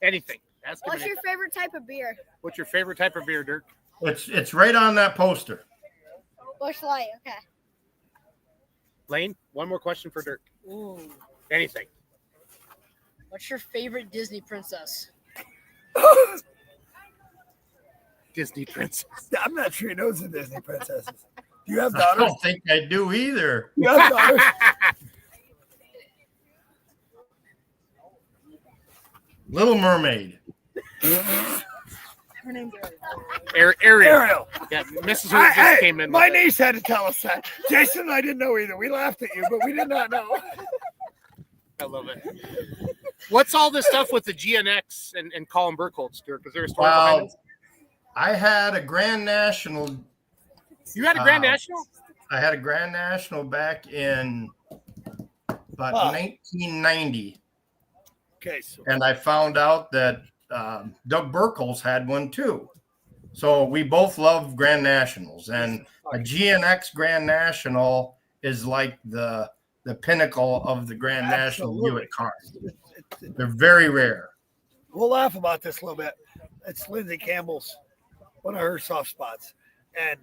Anything. Ask him What's your anything. favorite type of beer? What's your favorite type of beer, Dirk? It's right on that poster. Bush Light. Okay. Lane, one more question for Dirk. Ooh. Anything. What's your favorite Disney princess? Disney princess. I'm not sure he knows the Disney princesses. Do you have I daughters? don't think I do either. You have daughters? Little Mermaid. Her name's Ariel. Ariel. Ariel. Yeah, Mrs. Hoot just came in. My with it. niece had to tell us that. Jason and I didn't know either. We laughed at you, but we did not know. I love it. What's all this stuff with the GNX and Colin Burkholz, Dirk? Is there a story behind Well, it? I had a Grand National. You had a Grand National? I had a Grand National back in about 1990. Okay, so And I found out that Doug Burkholz had one too. So we both love Grand Nationals, and a GNX Grand National is like the pinnacle of the Grand National Buick cars. They're very rare. we'll laugh about this a little bit. It's Lindsay Campbell's, one of her soft spots. And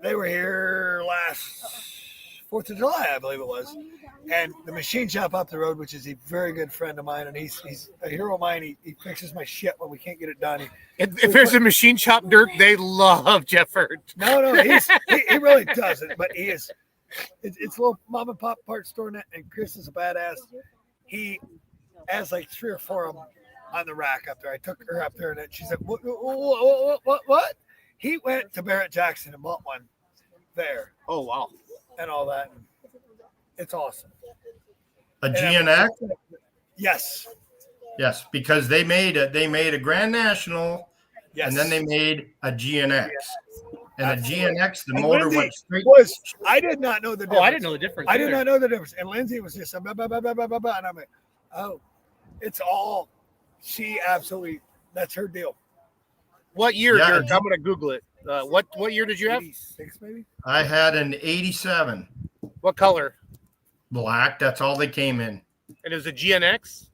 they were here last 4th of July, I believe it was. And the machine shop up the road, which is a very good friend of mine, and he's a hero of mine. He fixes my shit when we can't get it done. If there's a machine shop, Dirk, they love Jeff Hirt. No, he really doesn't. But he is. It's a little mom and pop part store, and Chris is a badass. He has like 3 or 4 of them on the rack up there. I took her up there, and she said, "What? He went to Barrett Jackson and bought one there." Oh wow! And all that. It's awesome. A GNX? Yes. Yes, because they made a Grand National, Yes. and then they made a GNX. And Absolutely. a GNX, the And motor Lindsay went straight. I did not know the difference. Oh, I didn't know the difference. I did either. not know the difference. And Lindsay was just blah, blah, blah, blah, blah, blah, blah. And I'm like, oh, it's all. She absolutely. That's her deal. What year, Yeah, Dirk? I'm gonna Google it. What year did you have? 86 maybe. I had an 87 What color? black. That's all they came in. And it was a GNX.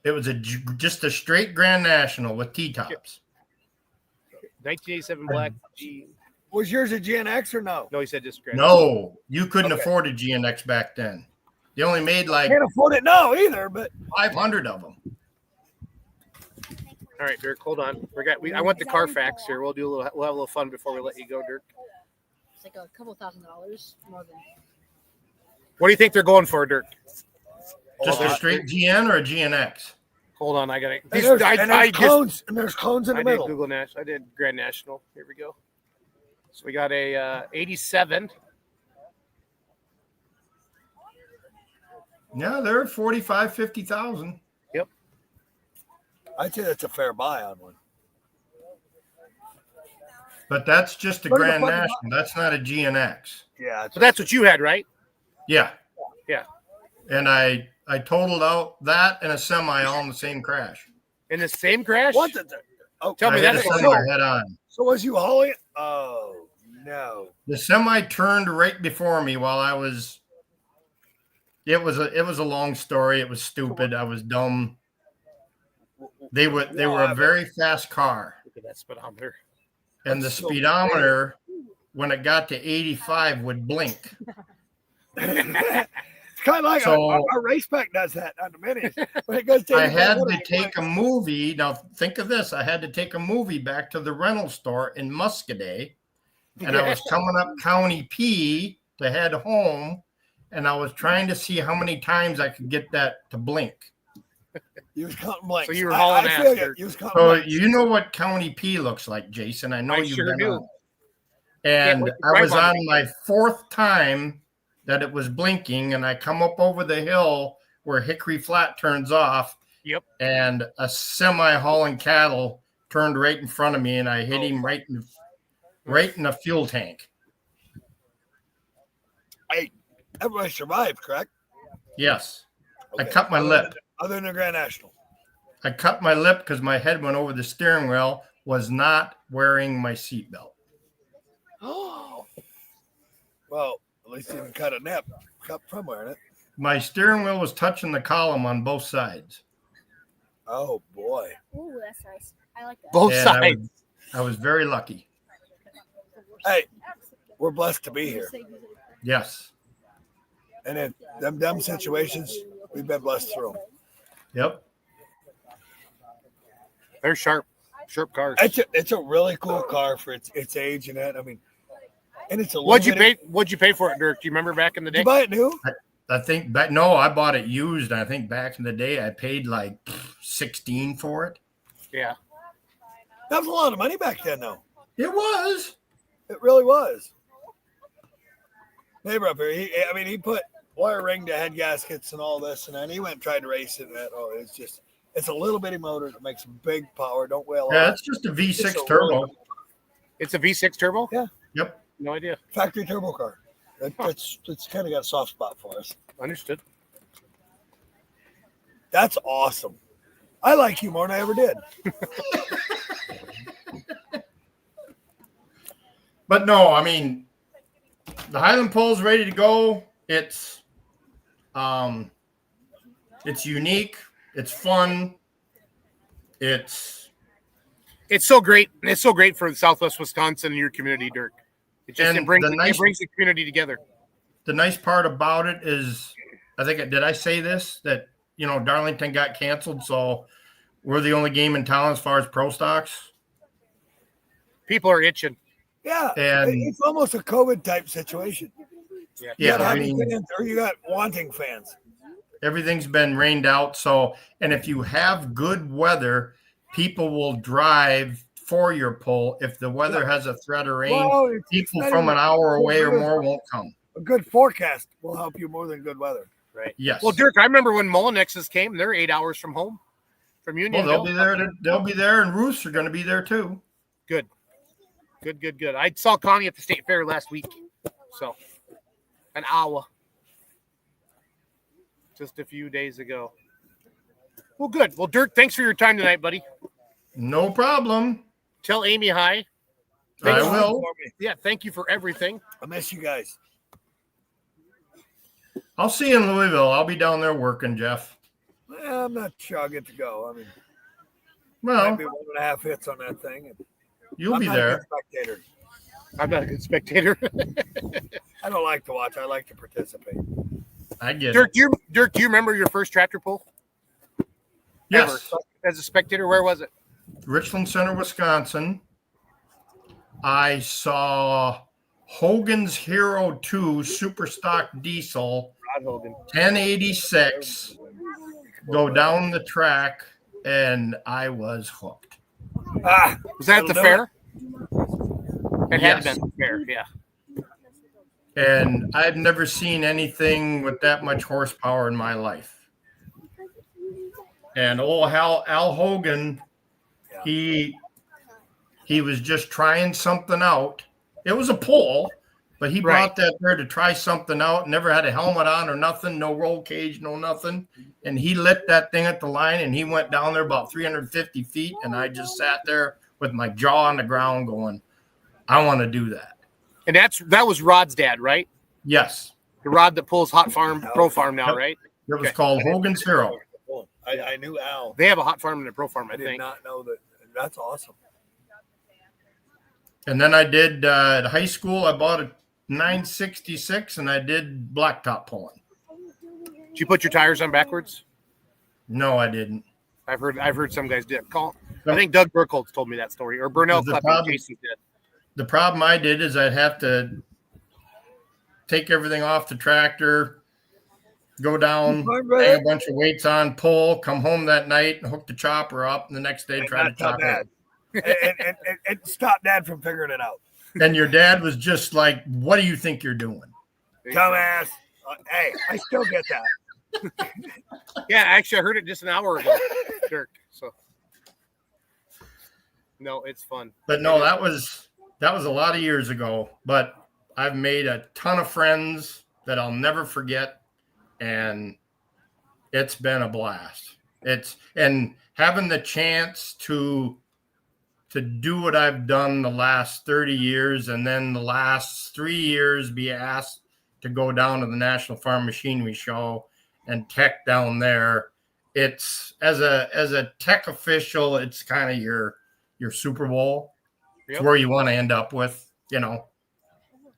It was just a straight Grand National with T-tops. 1987 black. Was yours a GNX or no? No, he said just Grand. No, you couldn't Okay. afford a GNX back then. They only made like Can't afford it now either. But 500 of them. All right, Dirk, hold on. I want the Carfax here. We'll have a little fun before we let you go, Dirk. It's like a couple $1,000s more than. What do you think they're going for, Dirk? Just a straight GN or a GNX? Hold on, I got it. and there's clones in the I middle. did Google Nash. I did Grand National. Here we go. So we got a 87. Yeah, they're 45, 50,000. Yep. I'd say that's a fair buy on one. But that's just a What are the Grand fucking- National. That's not a GNX. Yeah. So that's what you had, right? Yeah. Yeah. And I totaled out that and a semi all in the same crash. In the same crash? What the? Oh, Tell me I hit that's a so semi cool. head on. So was you hauling? Oh no. The semi turned right before me while I was. It was a long story. It was stupid. I was dumb. They were a very fast car, Look at that speedometer. and the That's so speedometer, when it got to 85, would blink. It's kind of like So- our race pack does that on the minis. When it goes to I 85, had what to do take a movie. Now think of this. I had to take a movie back to the rental store in Muscadet, and I was coming up County P to head home, and I was trying to see how many times I could get that to blink. You was counting blanks. So you were hauling I ass, feel you. Dirk. You was counting So blanks. you know what County P looks like, Jason. I know I you've sure been do. on it. And wait to I drive was on on it. my 4th time that it was blinking, and I come up over the hill where Hickory Flat turns off. Yep. And a semi hauling cattle turned right in front of me, and I hit him right in the fuel tank. Hey, everybody survived, correct? Yes. I Okay. cut my lip. Other than the Grand National. I cut my lip because my head went over the steering wheel, was not wearing my seatbelt. Oh. Well, at least you didn't cut a nip. Cut from wearing it. My steering wheel was touching the column on both sides. Oh, boy. Ooh, that's nice. I like that. Both And sides. I was very lucky. Hey, we're blessed to be here. Yes. And in them dumb situations, we've been blessed through them. Yep. They're sharp cars. It's a really cool car for its age and that. I mean, and it's a What'd you pay for it, Dirk? Do you remember back in the day? Did you buy it new? I think back. No, I bought it used. I think back in the day, I paid like 16 for it. Yeah. That was a lot of money back then, though. It was. It really was. Neighbor up here, he put wire ring to head gaskets and all this, and then he went and tried to race it. And that, it's a little bitty motor that makes big power. Don't weigh a lot. Yeah, it's just a V6 turbo. It's a V6 turbo? Yeah. Yep. No idea. Factory turbo car. It's kind of got a soft spot for us. Understood. That's awesome. I like you more than I ever did. But no, I mean, the Highland pole's ready to go. It's unique. It's fun. It's so great. It's so great for Southwest Wisconsin and your community, Dirk. It brings the community together. The nice part about it is, did I say this? That, Darlington got canceled, so we're the only game in town as far as pro stocks. People are itching. Yeah, and it's almost a COVID type situation. Yeah, fans or you got wanting fans. Everything's been rained out. So, and if you have good weather, people will drive for your pull. If the weather has a threat of rain, people from an hour away or more won't come. A good forecast will help you more than good weather. Right. Yes. Well, Dirk, I remember when Molinexes came, they're 8 hours from home, from Union. Well, they'll be there, and Roofs are going to be there too. Good. I saw Connie at the state fair last week. So, an hour. Just a few days ago. Well, good. Well, Dirk, thanks for your time tonight, buddy. No problem. Tell Amy hi. I will. Yeah, thank you for everything. I miss you guys. I'll see you in Louisville. I'll be down there working, Jeff. Well, I'm not sure I'll get to go. I mean, well, maybe 1.5 hits on that thing. You'll be there. I'm not a good spectator. I don't like to watch. I like to participate. I get Dirk, it. Dirk, do you remember your first tractor pull? Yes. Ever? As a spectator, where was it? Richland Center, Wisconsin. I saw Hogan's Hero 2 Super Stock Diesel, 1086, go down the track, and I was hooked. Was that at the fair? It had Yes. been the fair, yeah. And I've never seen anything with that much horsepower in my life. And old Al Hogan, he was just trying something out. It was a pull, but he brought that there to try something out. Never had a helmet on or nothing, no roll cage, no nothing. And he lit that thing at the line, and he went down there about 350 feet, and I just sat there with my jaw on the ground going, I want to do that. And that was Rod's dad, right? Yes. The Rod that pulls Hot Farm, Pro Farm now, right? It was called Hogan's Hero. I knew Al. They have a Hot Farm and a Pro Farm, I did think. not know that. That's awesome. And then I did at high school, I bought a 966 and I did blacktop pulling. Did you put your tires on backwards? No, I didn't. I've heard some guys did. I think Doug Burkholz told me that story, or Burnell Jason did. The problem I did is I'd have to take everything off the tractor, go down, hang a bunch of weights on, pull, come home that night and hook the chopper up, and the next day try to chop it. and stop Dad from figuring it out. And your dad was just like, what do you think you're doing? Dumbass. Hey, I still get that. Yeah, actually, I heard it just an hour ago, Dirk. So, no, it's fun. But no, that was a lot of years ago. But I've made a ton of friends that I'll never forget, and it's been a blast. And having the chance to do what I've done the last 30 years, and then the last 3 years be asked to go down to the National Farm Machinery Show and tech down there. It's as a tech official, it's kind of your Super Bowl. It's where you want to end up with,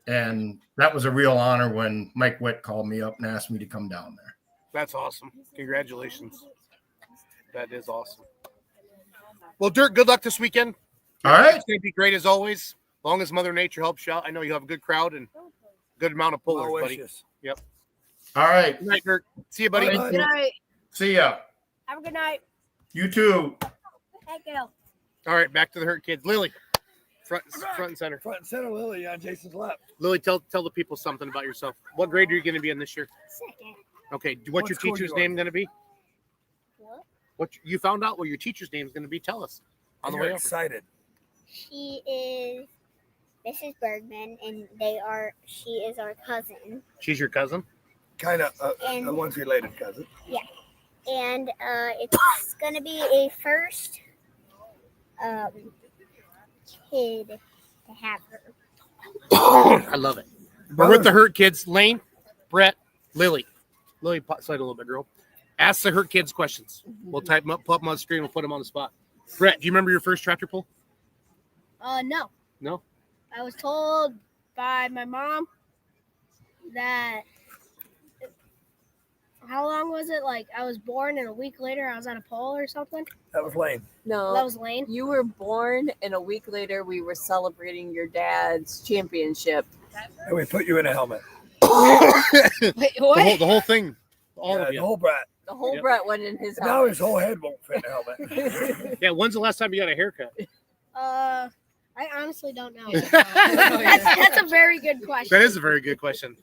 and that was a real honor when Mike Witt called me up and asked me to come down there. That's awesome. Congratulations. That is awesome. Well, Dirk, good luck this weekend. All right. It's going to be great as always. As long as Mother Nature helps you out. I know you have a good crowd and good amount of pullers, buddy. Yep. All right. Good night, Dirk. See you, buddy. Bye. Good night. See ya. Have a good night. You too. Thank you. All right, back to the Hirt kids. Lily, front and center. Front and center, Lily on Jason's lap. Lily, tell the people something about yourself. What grade are you going to be in this year? Second. Okay. What's What your school teacher's you are? name going to be? What you found out what your teacher's name is going to be? Tell us on the You're way over. excited. She is Mrs. Bergman, and she is our cousin. She's your cousin? Kind of And- a one's related cousin. And it's going to be a first kid to have her. I love it. We're with the Hirt kids. Lane, Brett, Lily. Lily, slide a little bit, girl. Ask the Hirt kids questions. We'll type them up, put them on the screen, we'll put them on the spot. Brett, do you remember your first tractor pull? No. No? I was told by my mom that how long was it? Like I was born and a week later I was on a pole or something. That was Lane. No, That was Lane. you were born, and a week later we were celebrating your dad's championship. And we put you in a helmet. Wait, what? The whole thing. All Yeah, of the you. whole brat. The whole Yep. Brett went in his Now house. his whole head won't fit in a helmet. Yeah, when's the last time you got a haircut? I honestly don't know. That's a very good question. That is a very good question.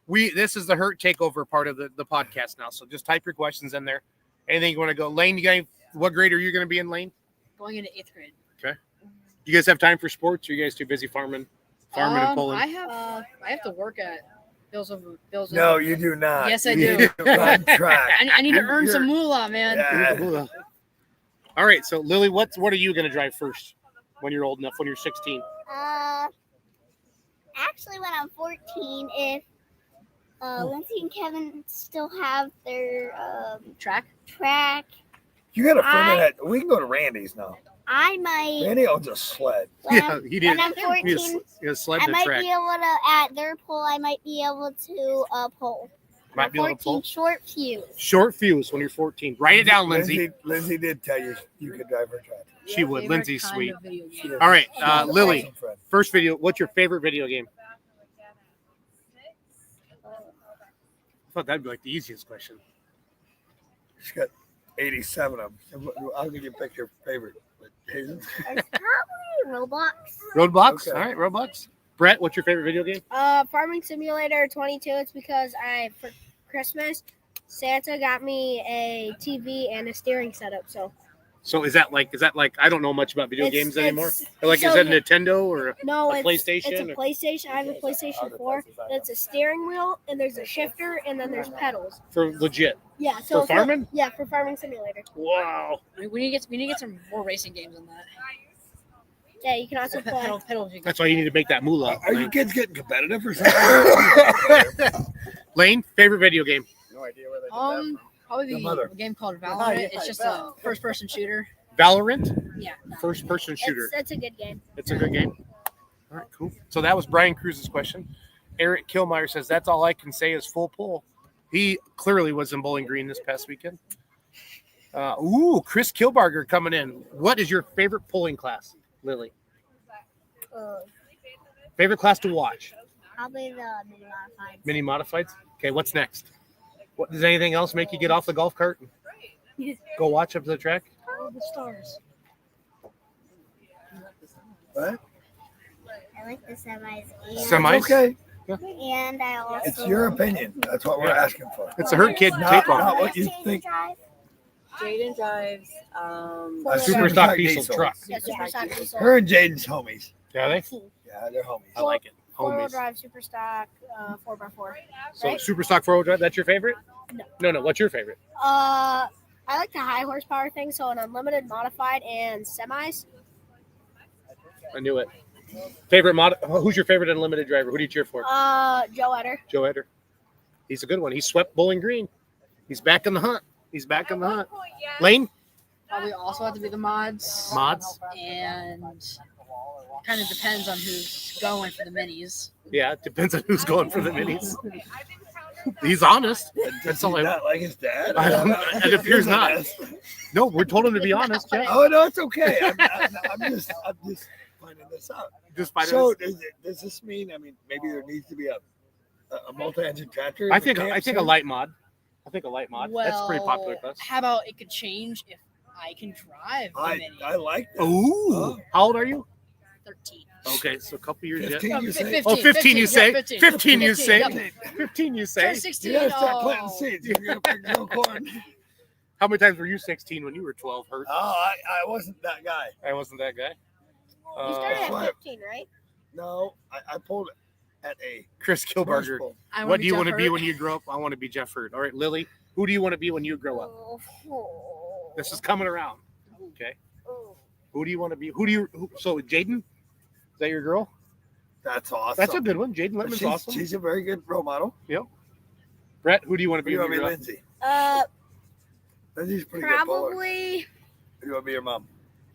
This is the Hirt takeover part of the podcast now. So just type your questions in there. Anything you want to go. Lane, what grade are you going to be in, Lane? Going into 8th grade. Okay. You guys have time for sports? Or are you guys too busy farming and pulling? I have to work at Bills. No, you do not. Yes, I You do. need to run track. I need to earn some moolah, man. Yeah. All right. So Lily, what are you going to drive first when you're old enough? When you're 16? Actually, when I'm 14, if Lindsay and Kevin still have their Track. You got a friend that we can go to Randy's now. I might. Randy owns a sled. When Yeah, I'm, he did. when I'm 14, He has sled I to might track. be able to at their pool. I might be able to pull. Might be able to 14 pull. short fuse. Short fuse when you're 14. Write it down, Lindsay. Lindsay did tell you you could drive her tractor. She would. Favorite Lindsay's kind sweet. of video game. She is- All right, she's an Lily. awesome friend. First video. What's your favorite video game? I thought that'd be like the easiest question. She's got 87 of them. I'll give you a picture of favorite. It's probably Roblox. Roblox. Okay. All right, Roblox. Brett, what's your favorite video game? Farming Simulator 22. It's because for Christmas, Santa got me a TV and a steering setup. So Is that like I don't know much about video It's- games anymore. it's- Like, so is that a you- Nintendo or no, a it's PlayStation? It's a PlayStation. I have a PlayStation 4. It's a steering wheel and there's a shifter and then there's pedals. for legit? Yeah. So For farming? Yeah, for Farming Simulator. Wow. We need to get some more racing games on that. Yeah, you can also play. Pedals. That's why you need to make that moolah. Are you kids getting competitive or something? Lane, favorite video game? No idea where they get that from. Probably The mother. a game called Valorant. It's just a first-person shooter. Valorant? Yeah. First-person shooter. It's a good game. It's a good game. All right, cool. So that was Brian Cruz's question. Eric Kilmeyer says, that's all I can say is full pull. He clearly was in Bowling Green this past weekend. Chris Kilbarger coming in. What is your favorite pulling class, Lily? Favorite class to watch? Probably the mini modified. Mini modifieds? Okay, what's next? Does anything else make you get off the golf cart and go watch up to the track? Oh, the stars. What? I like the semis. Semis? Okay. And I also. It's your opinion. That's what we're asking for. It's a Hirt kid Not- takeoff. not what you think. Jaden drives A Super stock diesel truck. Yeah, Super Stock Diesel. Her and Jaden's homies. Are they? Yeah, they're homies. I like it. 4-wheel Homies. drive super stock 4x4. So Right? super stock 4-wheel drive. That's your favorite? No. What's your favorite? I like the high horsepower thing, so an unlimited, modified, and semis. I knew it. Favorite mod? Who's your favorite unlimited driver? Who do you cheer for? Joe Eder. Joe Eder. He's a good one. He swept Bowling Green. He's back in the hunt. Lane? Probably also have to be the mods. And kind of depends on who's going for the minis. Yeah, it depends on who's going for the minis. He's honest. That's all Not like his dad. It appears not. No, we're told him to be honest, Jeff. Oh no, it's okay. I'm just finding this out. So does this mean? I mean, maybe there needs to be a multi-engine tractor. I think a light mod. That's pretty popular with us. How about it could change if I can drive the mini? I like that. Ooh. How old are you? 13. Okay, so a couple years 15, yet. you say? 15, Oh, 15 you say? 15, 15 you say? yep. 15 you say? Turn 16. You gotta start planting Oh. seeds. You're gonna pick no corn. How many times were you 16 when you were 12, Hirt? Oh, I wasn't that guy. I wasn't that guy. You started What? at 15, right? No, I pulled it at a Chris Kilbarger. Bowl. What do you want to be when you grow up? I want to be Jeff Hirt. All right, Lily, who do you want to be when you grow up? This is coming around. Okay. Who do you want to be? So Jaden? Is that your girl? That's awesome. That's a good one. Jaden Littman's awesome. She's a very good role model. Yep. Brett, who do you want to be You when want you to be grow up? Lindsay? Lindsay's a pretty good bowler. Probably Who do you want to be your mom?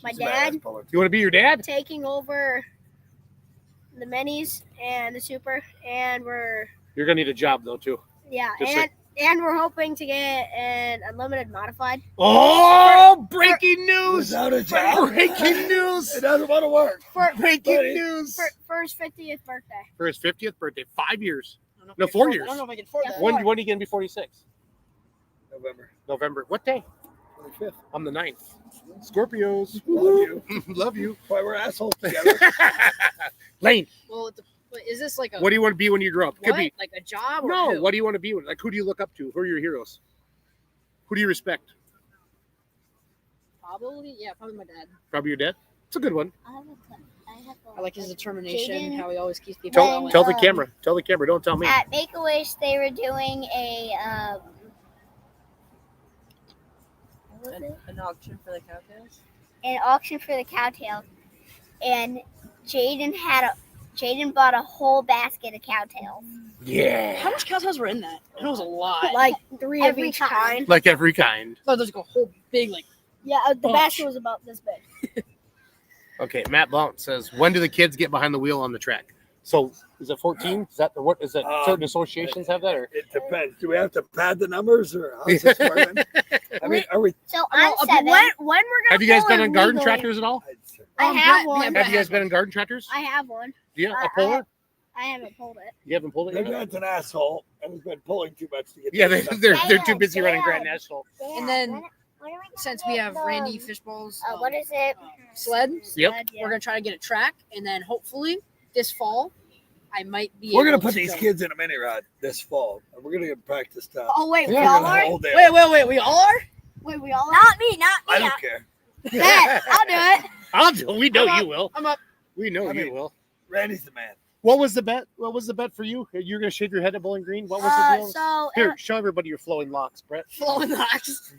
my She's a badass dad bowler. You want to be your dad? taking over the minis and the super, and we're You're going to need a job, though, too. Just and we're hoping to get an unlimited modified. Oh, breaking news! Without a job. Breaking news! It doesn't want to work. Breaking Buddy. news! For his 50th birthday. For his 50th birthday, 5 years. I don't know if No, I can 4 afford- years. I don't know if I can afford that. When are you going to be 46? November What day? 25th. I'm the 9th. Scorpios. Love you. Love you. Why we're assholes together. Lane, Well, is this like a what do you want to be when you grow up? Could what? be. Like a job? Or No, who? what do you want to be? Like, who do you look up to? Who are your heroes? Who do you respect? Probably my dad. Probably your dad. It's a good one. I like his determination, Jaden, how he always keeps people going. Tell the camera. Tell the camera. Don't tell me. At Make-A-Wish, they were doing An auction for the cowtails? an auction for the cowtail, and Jaden bought a whole basket of cowtails. Yeah. How much cowtails were in that? It was a lot. Like 3 of Every each time. kind. Like every kind. Oh, there's like a whole big Yeah, the Bunch. basket was about this big. Okay, Matt Blount says, when do the kids get behind the wheel on the track? So is it 14? Is that the what? Is it certain associations have that? Or It depends. Do we have to pad the numbers or how's this working? I mean, are we? So I'm Well, 7. when we're gonna have you guys pull been it on garden legally? tractors at all? I have one. Have you guys been in garden tractors? I have one. Yeah, a puller? I haven't pulled it. You haven't pulled it Maybe yet? that's an asshole and has been pulling too much to get. Yeah, this stuff. they're too busy running Grand National. And then when are we gonna since get we have the, Randy Fishbowl's what is it? sled, Yep. we're gonna try to get a track, and then hopefully this fall I might be. We're gonna able put to these go. kids in a mini rod this fall, and we're gonna get practiced out. Oh wait, We're we all gonna are. hold it. Wait, we all are? Wait, we all are. Not me, not me. I don't care. Bet. I'll do it. We know I'm you will. I'm up. We know I you mean- will. Randy's the man. What was the bet? What was the bet for you? You're gonna shave your head at Bowling Green? What was the deal? So Here, show everybody your flowing locks, Brett. Flowing locks.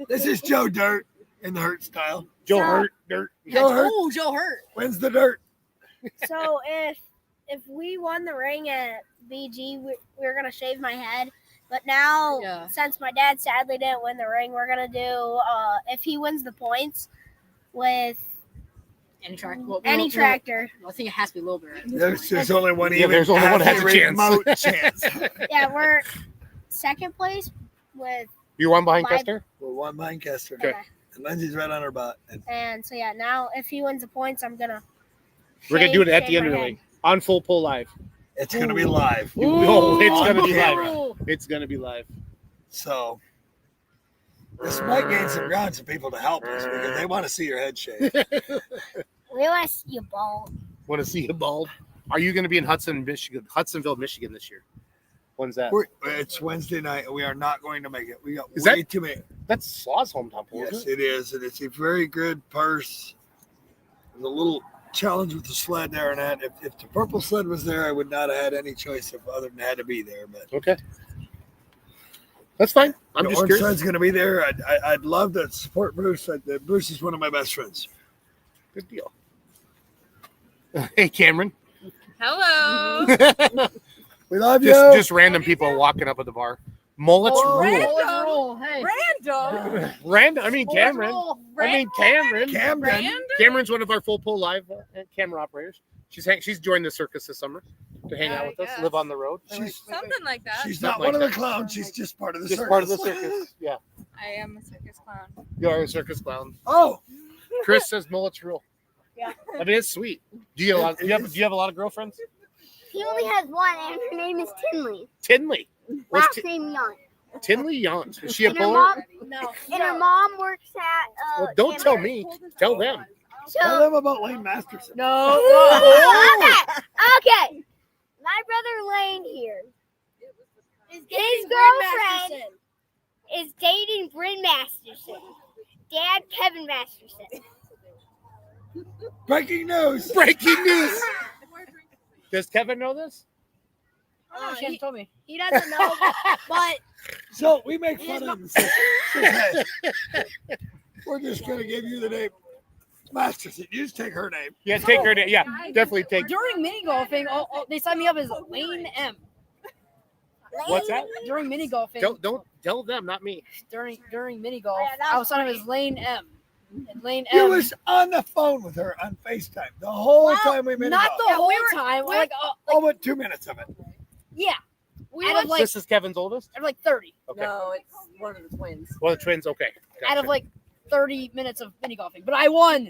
This is Joe Dirt in the Hirt style. Joe So- Hirt, dirt. Joe Hirt Oh, Joe Hirt. wins the dirt. so if we won the ring at BG, we were gonna shave my head. But now, Yeah. since my dad sadly didn't win the ring, we're gonna do if he wins the points with Any track. any tractor. I think it has to be a little bit. Right? There's only one. Yeah, Even there's only one has a chance. remote chance. Yeah, we're second place with You won behind Live- Kester? We're one behind Kester. Okay. And Lindsay's right on her butt. and so yeah. Now if he wins the points, I'm gonna. We're gonna do it at shave the end of my the head. ring on full pull live. It's gonna be live. Oh, it's gonna be camera. live. It's gonna be live. So this might gain some ground to people to help us because they want to see your head shaved. We want to see you bald. Want to see you bald? Are you gonna be in Hudsonville, Michigan this year? When's that? It's Wednesday night, and we are not going to make it. We got Is way that- too many. That's Slaw's hometown pool, Yes, isn't it? it is, and it's a very good purse. There's a little challenge with the sled there, and that if the purple sled was there, I would not have had any choice of other than had to be there. But Okay. That's fine. I'm the just orange curious. sled's going to be there. I'd love to support Bruce. Bruce is one of my best friends. Good deal. Hey, Cameron. Hello. We love you. Just random people walking up at the bar. Mullets rule. random. Hey. Random. Random. I mean, Cameron. Cameron. Random? Cameron's one of our full pull live camera operators. She's joined the circus this summer to hang out with us, live on the road. She's Something like that. she's not one of the clowns. She's just part of the Just circus. part of the circus. Yeah, I am a circus clown. you are a circus clown. Oh, Chris says mullets rule. Yeah. I mean, it's sweet. Do you have a lot of girlfriends? He only has one, and her name is Tinley. Tinley. What's Last name Young. Tinley Yawns? Is she a And her puller? mom, No. and her mom works at. Well, don't tell me. Tell them. tell So, them about Lane Masterson. No. okay. My brother Lane here. His girlfriend is dating Bryn Masterson. Dad Kevin Masterson. Breaking news. Breaking news. Does Kevin know this? Oh, she hasn't told me. He doesn't know, but So we make fun of him. And say, hey, we're just going to give you the name Masterson. You just take her name. Yeah, take her. Yeah, definitely take. During mini golfing, they signed me up as Lane M. What's that? During mini golfing, Don't tell them, not me. during mini golf, I was signed up as Lane M. And Lane You M. was on the phone with her on FaceTime the whole time we made Not it. the whole time. Like, All but 2 minutes of it. yeah. we Out went of like, This is Kevin's oldest. out of like 30. Okay. No, it's one of the twins. Well, the twins. Okay. Out Gotcha. of like 30 minutes of mini golfing. But I won.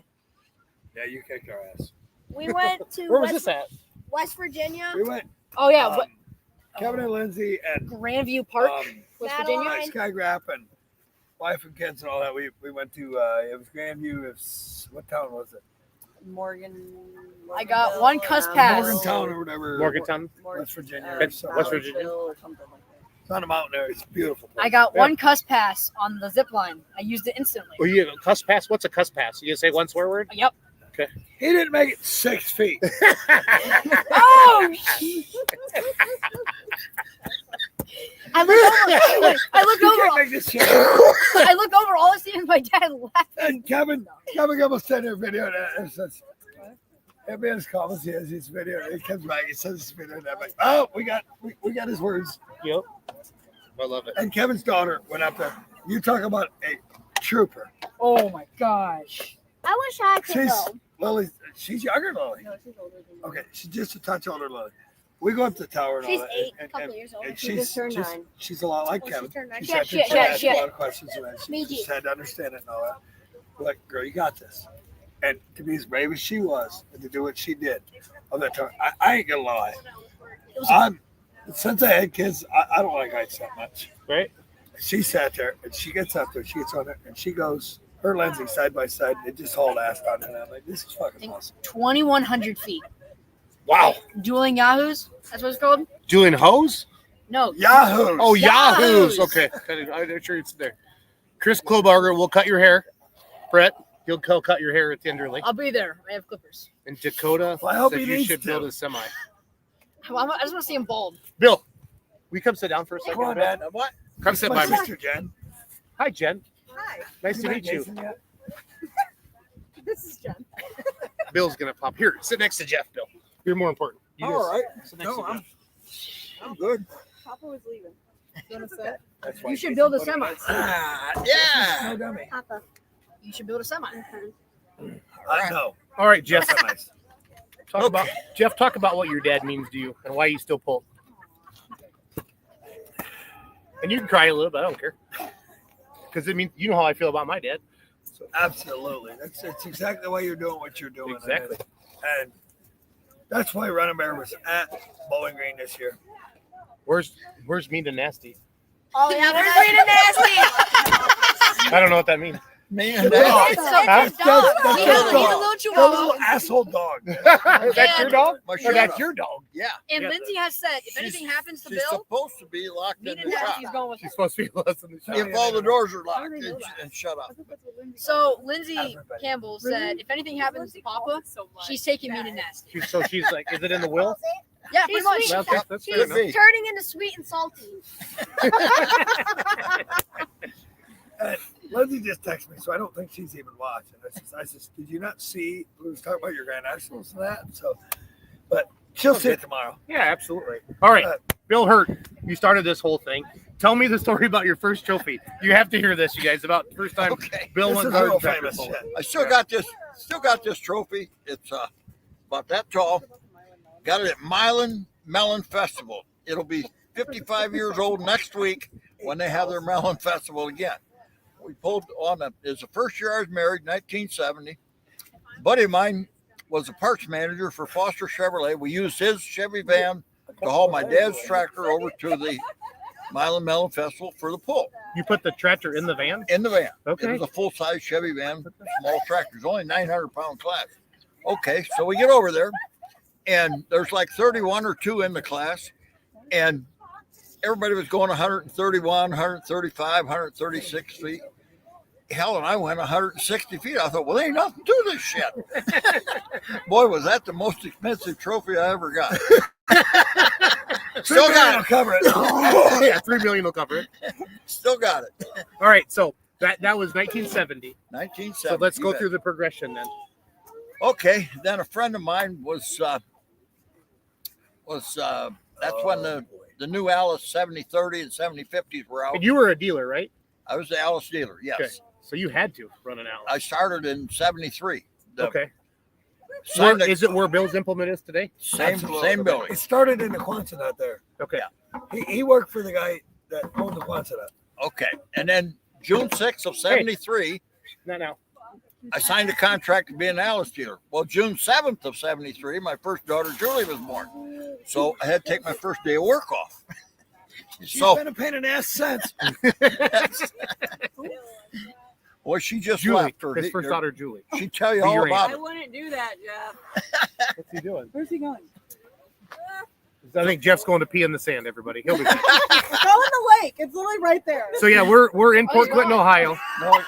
Yeah, you kicked our ass. we went to Where was this at? West Virginia. We went. Oh, yeah. What, Kevin and Lindsay and Grandview Park, West Virginia. Madeline. Skygrap and wife and kids and all that. We went to it was Grandview. It was, what town was it? Morgan. I got one cuss pass. Morgantown or whatever. Morgantown. West Virginia. West Virginia. Or something like that. It's on a mountain there. It's beautiful. I got Yeah. one cuss pass on the zip line. I used it instantly. Oh, you have a cuss pass? What's a cuss pass? You gonna say one swear word? Yep. He didn't make it 6 feet. Oh, I looked You over. can't make this shit. I look over. All I see is my dad laughing. And Kevin almost sent her video and says, him in his comments, he has his video. He comes back, he says his video, and I'm like, oh, we got his words. Yep. I love it. And Kevin's daughter went up there. You talk about a trooper. Oh my gosh. I wish I could She's go. Lily. She's younger, Lily. No, she's older than me. Okay, she's just a touch older, Lily. We go up to the tower and She's all that. 8, a and, couple years old. and She just turned 9. she's a lot like Oh, she Kevin. turned 9. She Yeah, sat there, shit, she asked shit. a lot of questions and that. She Me just too. had to understand it and all that. We're like, girl, you got this. And to be as brave as she was and to do what she did on that tower, I ain't gonna lie. Since I had kids, I don't like heights that much. Right? She sat there and she gets up there, she gets on it, and she goes, her and Lindsay side by side, and they just hauled ass on it. And I'm like, this is fucking awesome. 2,100 feet. Wow. Dueling Yahoos. That's what it's called. Doing hose? No. Yahoo! Oh, Yahoos. Yahoos. Okay. I'm sure it's there. Chris Klobarger will cut your hair. Brett, he'll cut your hair at Tenderly. I'll be there. I have clippers. And Dakota Well, I hope said he you needs should to. build a semi. I just want to see him bald. Bill, will you come sit down for a second? Come on, Bill? Dad. What? Come sit My by me. sister, Jen. Hi, Jen. Hi, Nice to met meet you. Jason yet? this is Jen. Bill's going to pop. Here, sit next to Jeff, Bill. You're more important. You All just right. sit next No, to I'm Jeff. good. Papa was leaving. You want to sit? That's why You should Jason build a put it semi. on. Yeah. No dummy. Papa. You should build a semi. I know. All right, Jeff. Semis. Talk about what your dad means to you and why you still pull. And you can cry a little bit. I don't care. Because, I mean, you know how I feel about my dad. So. Absolutely. That's exactly why you're doing what you're doing. Exactly. And that's why Running Bear was at Bowling Green this year. Where's Mean and Nasty? Oh, yeah, we're green and nasty. I don't know what that means. Me The and dog. It's That's his dog. that's He's his a little dog. The chihuahua. little asshole dog. That's your dog? My Or shut that's up. your dog? Yeah. And Yeah. Lindsay has said, if She's- anything happens to She's Bill, supposed to be locked me in and the shop. Daddy's going with She's her. supposed to be less than the shop. If all the doors are locked and shut up. So Lindsay Campbell said, if anything happens to Papa, she's taking me to Nest. She's like, is it in the will? Yeah, pretty much. sweet. That's She's fair enough. be. turning into sweet and salty. Lindsay just texted me, so I don't think she's even watching. I said, did you not see? We was talking about your Grand Nationals and that. So, but she'll see it tomorrow. Yeah, absolutely. All right, Bill Hirt, you started this whole thing. Tell me the story about your first trophy. You have to hear this, you guys, about the first time Okay. Bill This won is garden real tractor famous polo. shit. I still got this trophy. It's about that tall. Got it at Milan Melon Festival. It'll be 55 years old next week when they have their Melon Festival again. We pulled on it's the first year I was married, 1970. A buddy of mine was a parts manager for Foster Chevrolet. We used his Chevy van to haul my dad's tractor over to the Milan Melon Festival for the pull. You put the tractor in the van? In the van. Okay. It was a full-size Chevy van, small tractors, only 900-pound class. Okay, so we get over there, and there's like 31 or 2 in the class, and everybody was going 131, 135, 136 feet. Hell, and I went 160 feet. I thought, well, there ain't nothing to this shit. Boy, was that the most expensive trophy I ever got. Still got it. Cover it. Yeah, $3 million will cover it. Still got it. All right, so that was 1970. 1970. So let's you go bet. through the progression then. Okay, then a friend of mine was that's when the new Alice 7030 and 7050s were out. And you were a dealer, right? I was the Alice dealer, yes. Okay. So you had to run an Alice. I started in 73. Okay. Signed Is it where Bill's implement is today? same building. It started in the Quonset there. Okay. He worked for the guy that owned the Quonset. Okay, and then June 6th of 73, Not now. I signed a contract to be an Alice dealer. Well, June 7th of 73, my first daughter Julie was born. So I had to take my first day of work off. She's So been a pain in the ass since. well, she just Julie, left her. his first daughter, Julie. She'd tell you Be all your about I it. wouldn't do that, Jeff. What's he doing? Where's he going? I think Jeff's going to pee in the sand, everybody. He'll be fine. Go in the lake. It's literally right there. So yeah, we're in Port Clinton, Ohio. No,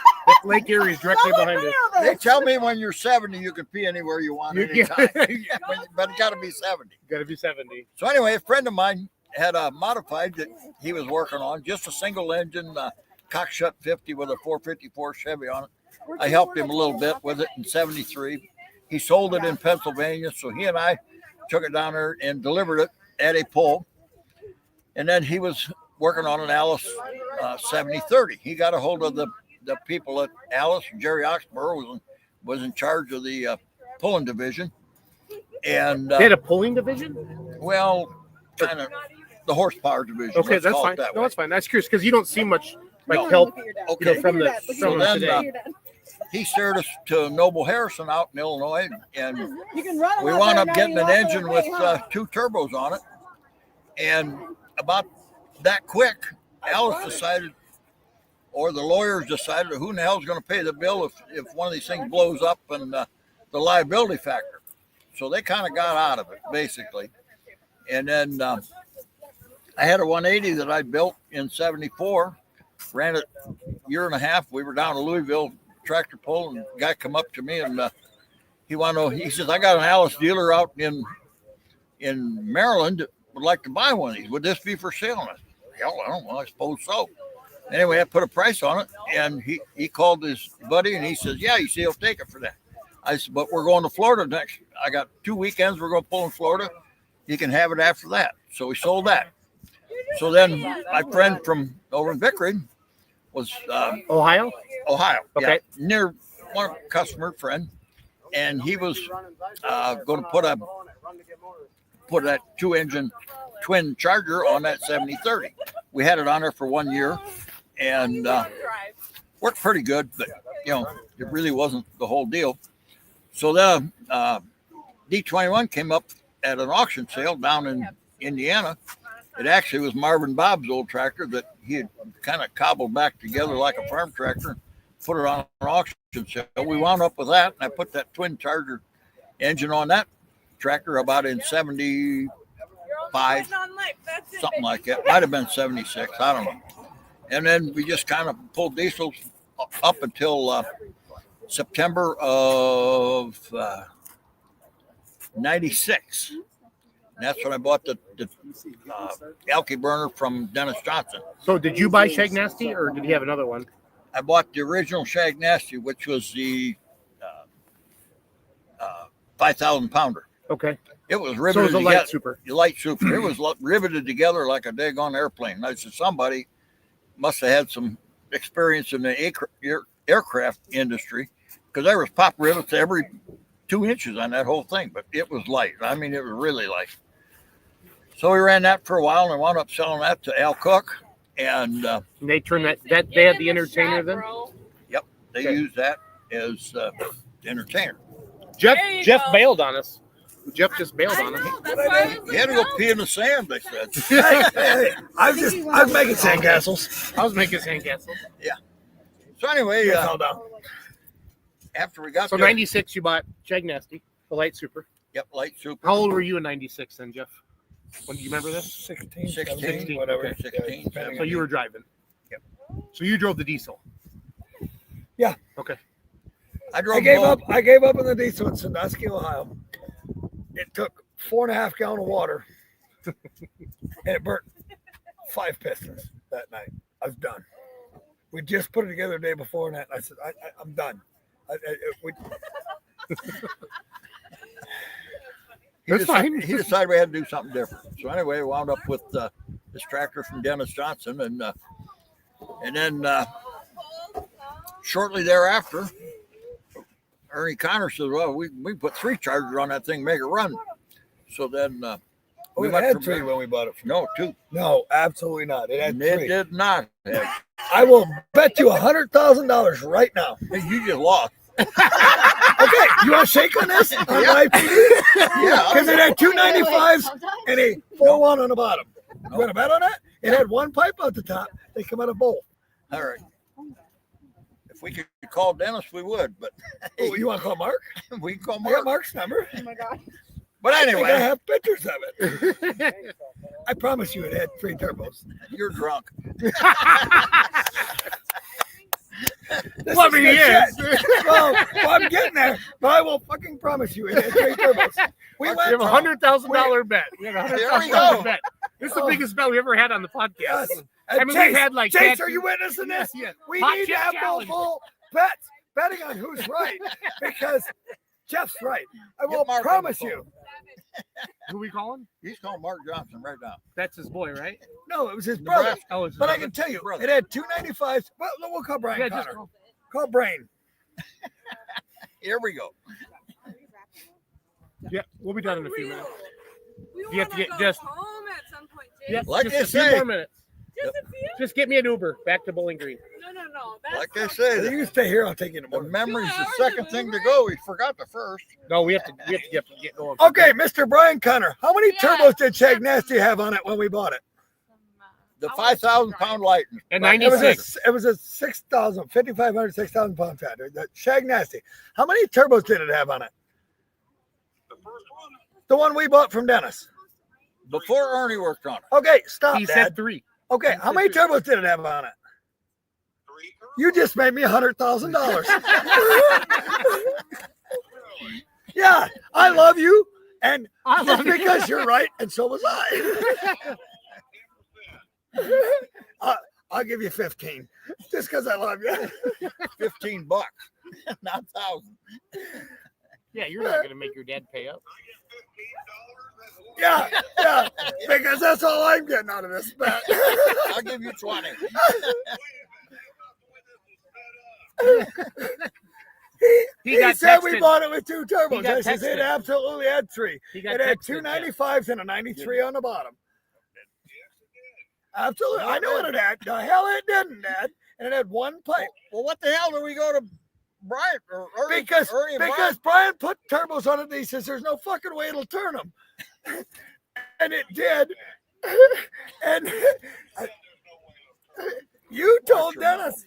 Lake Erie is directly behind us. they tell me when you're 70, you can pee anywhere you want anytime. But it got to be 70. Got to be 70. So anyway, a friend of mine had a modified that he was working on, just a single engine cockshut 50 with a 454 Chevy on it. I helped him a little bit with it in 73. He sold it in Pennsylvania, so he and I took it down there and delivered it at a pull. And then he was working on an Alice 7030. He got a hold of the people at Alice. Jerry Oxborough was in charge of the pulling division. And They had a pulling division? well, kind of the horsepower division. Okay, let's that's call it fine. that No, way. that's fine. That's curious because you don't see much like No. help Okay. from the So from then, today. he steered us to Noble Harrison out in Illinois, and You can run we wound up getting an engine with 2 turbos on it. And about that quick, Alice decided, or the lawyers decided, who in the hell is going to pay the bill if one of these things blows up and the liability factor. So they kind of got out of it, basically. And then I had a 180 that I built in 74, ran it a year and a half. We were down in Louisville tractor pull, and the guy come up to me and he wanted to know, he says, I got an Alice dealer out in Maryland that would like to buy one of these. Would this be for sale? And I said, hell, I don't know. I suppose so. Anyway, I put a price on it, and he called his buddy, and he says, yeah, he said he'll take it for that. I said, but we're going to Florida next. I got 2 weekends we're going to pull in Florida. You can have it after that. So we sold that. So then my friend from over in Vickering was Ohio, okay, near one customer friend, and he was going to put that 2-engine twin Charger on that 7030. We had it on there for 1 year, and worked pretty good, but it really wasn't the whole deal. So the D21 came up at an auction sale down in Indiana. It actually was Marvin Bob's old tractor that he had kind of cobbled back together like a farm tractor, put it on an auction sale. We wound up with that, and I put that twin Charger engine on that tractor about in 75, something like that. Might have been 76, I don't know. And then we just kind of pulled diesels up until September of 96. And that's when I bought the alky burner from Dennis Johnson. So did you buy Shag Nasty, or did he have another one? I bought the original Shag Nasty, which was the 5,000 pounder. Okay. It was riveted So it was a together. light super. Light super. It was riveted together like a daggone airplane. And I said, somebody must have had some experience in the aircraft industry, because there was pop rivets every 2 inches on that whole thing, but it was light. I mean, it was really light. So we ran that for a while, and I wound up selling that to Al Cook. And they turned that they had the entertainer then? Yep. They used that as the entertainer. Jeff bailed on us. Jeff just bailed on us. He had to go pee in the sand, they said. Hey, I was making sandcastles. I was making sandcastles. Yeah. So anyway, after we got so there, 96, you bought Shag Nasty, the light super. Yep, light super. How old were you in 96 then, Jeff? When do you remember this? 16, 16, whatever. Okay. 16. So you were driving. Yep. So you drove the diesel. Yeah. Okay. I drove. I gave up on the diesel in Sandusky, Ohio. It took 4.5 gallons of water, and it burnt 5 pistons that night. I was done. We just put it together the day before, and I said, I'm done. He decided we had to do something different. So anyway, we wound up with this tractor from Dennis Johnson, and then shortly thereafter, Ernie Connor says, "Well, we put 3 Chargers on that thing, make it run." So then we went had from 3 there. when we bought it. No, 2. No, absolutely not. It had 3. It did not. I will bet you $100,000 right now. Hey, you just lost. Okay, you want to shake on this? Yeah. Because it had 2 95s and a 4-1 on the bottom. You want to bet on that? It had 1 pipe out the top. They come out of both. All right. If we could call Dennis, we would. But Oh, you want to call Mark? we can call I got Mark. Mark's number. Oh my god. But I anyway, have pictures of it. I promise you it had 3 turbos. you're drunk. Well, I'm getting there, but I will fucking promise you it had 3 turbos. We have a $100,000 bet. We have a There we go. $100,000 bet. This is the biggest bet we ever had on the podcast. Yes. I mean, Chase, we had like Chase, are you witnessing this? Yes. We Hot need to chip have challenge. multiple bets, betting on who's right, because Jeff's right. I will Get Mark on promise the phone. you. Who we calling? He's calling Mark Johnson right now. That's his boy, right? No, it was his brother. Nebraska. Oh, it's his But I brother. can tell you, Brother. it had 2 95s. Well, we'll call Brian Yeah, Connor. just Call Brain. Here we go. yeah, we'll be done in a few minutes. We You have to get just home at some point, Jay. yeah, Like just they a few say. more minutes. Just a few? Just get me an Uber back to Bowling Green. No. That's Like I not- say, You the, can stay here. I'll take you in the the morning. memory's the second thing to go. We forgot the first. No, we have to get going. Okay, Mr. Brian Connor, how many Yeah. turbos did Shag Nasty have on it when we bought it? The 5,000 pound Lightning. And It 96. was a 6,000, 5,500, 6,000 pound tractor. The Shag Nasty. How many turbos did it have on it? The one we bought from Dennis. Before Ernie worked on it. Okay, stop, He Dad. said 3. Okay, how many turbos did it have on it? You just made me $100,000. Yeah, I love you, and I love just you. because you're right, and so was I. I'll give you 15, just because I love you. $15, not 1,000. Yeah, you're not going to make your dad pay up. Yeah, because that's all I'm getting out of this bet. I'll give you 20. He got said we texted. bought it with 2 turbos. He got I said it texted. absolutely had 3. He got It had texted, 2 yeah. 95s and a 93 on the bottom. Absolutely. I know what it had. The hell it didn't, Dad. And it had 1 pipe. Well, what the hell do we go to Brian or Ernie? Because Ernie and Brian put turbos on it and he says there's no fucking way it'll turn them. And it did. And you told Dennis,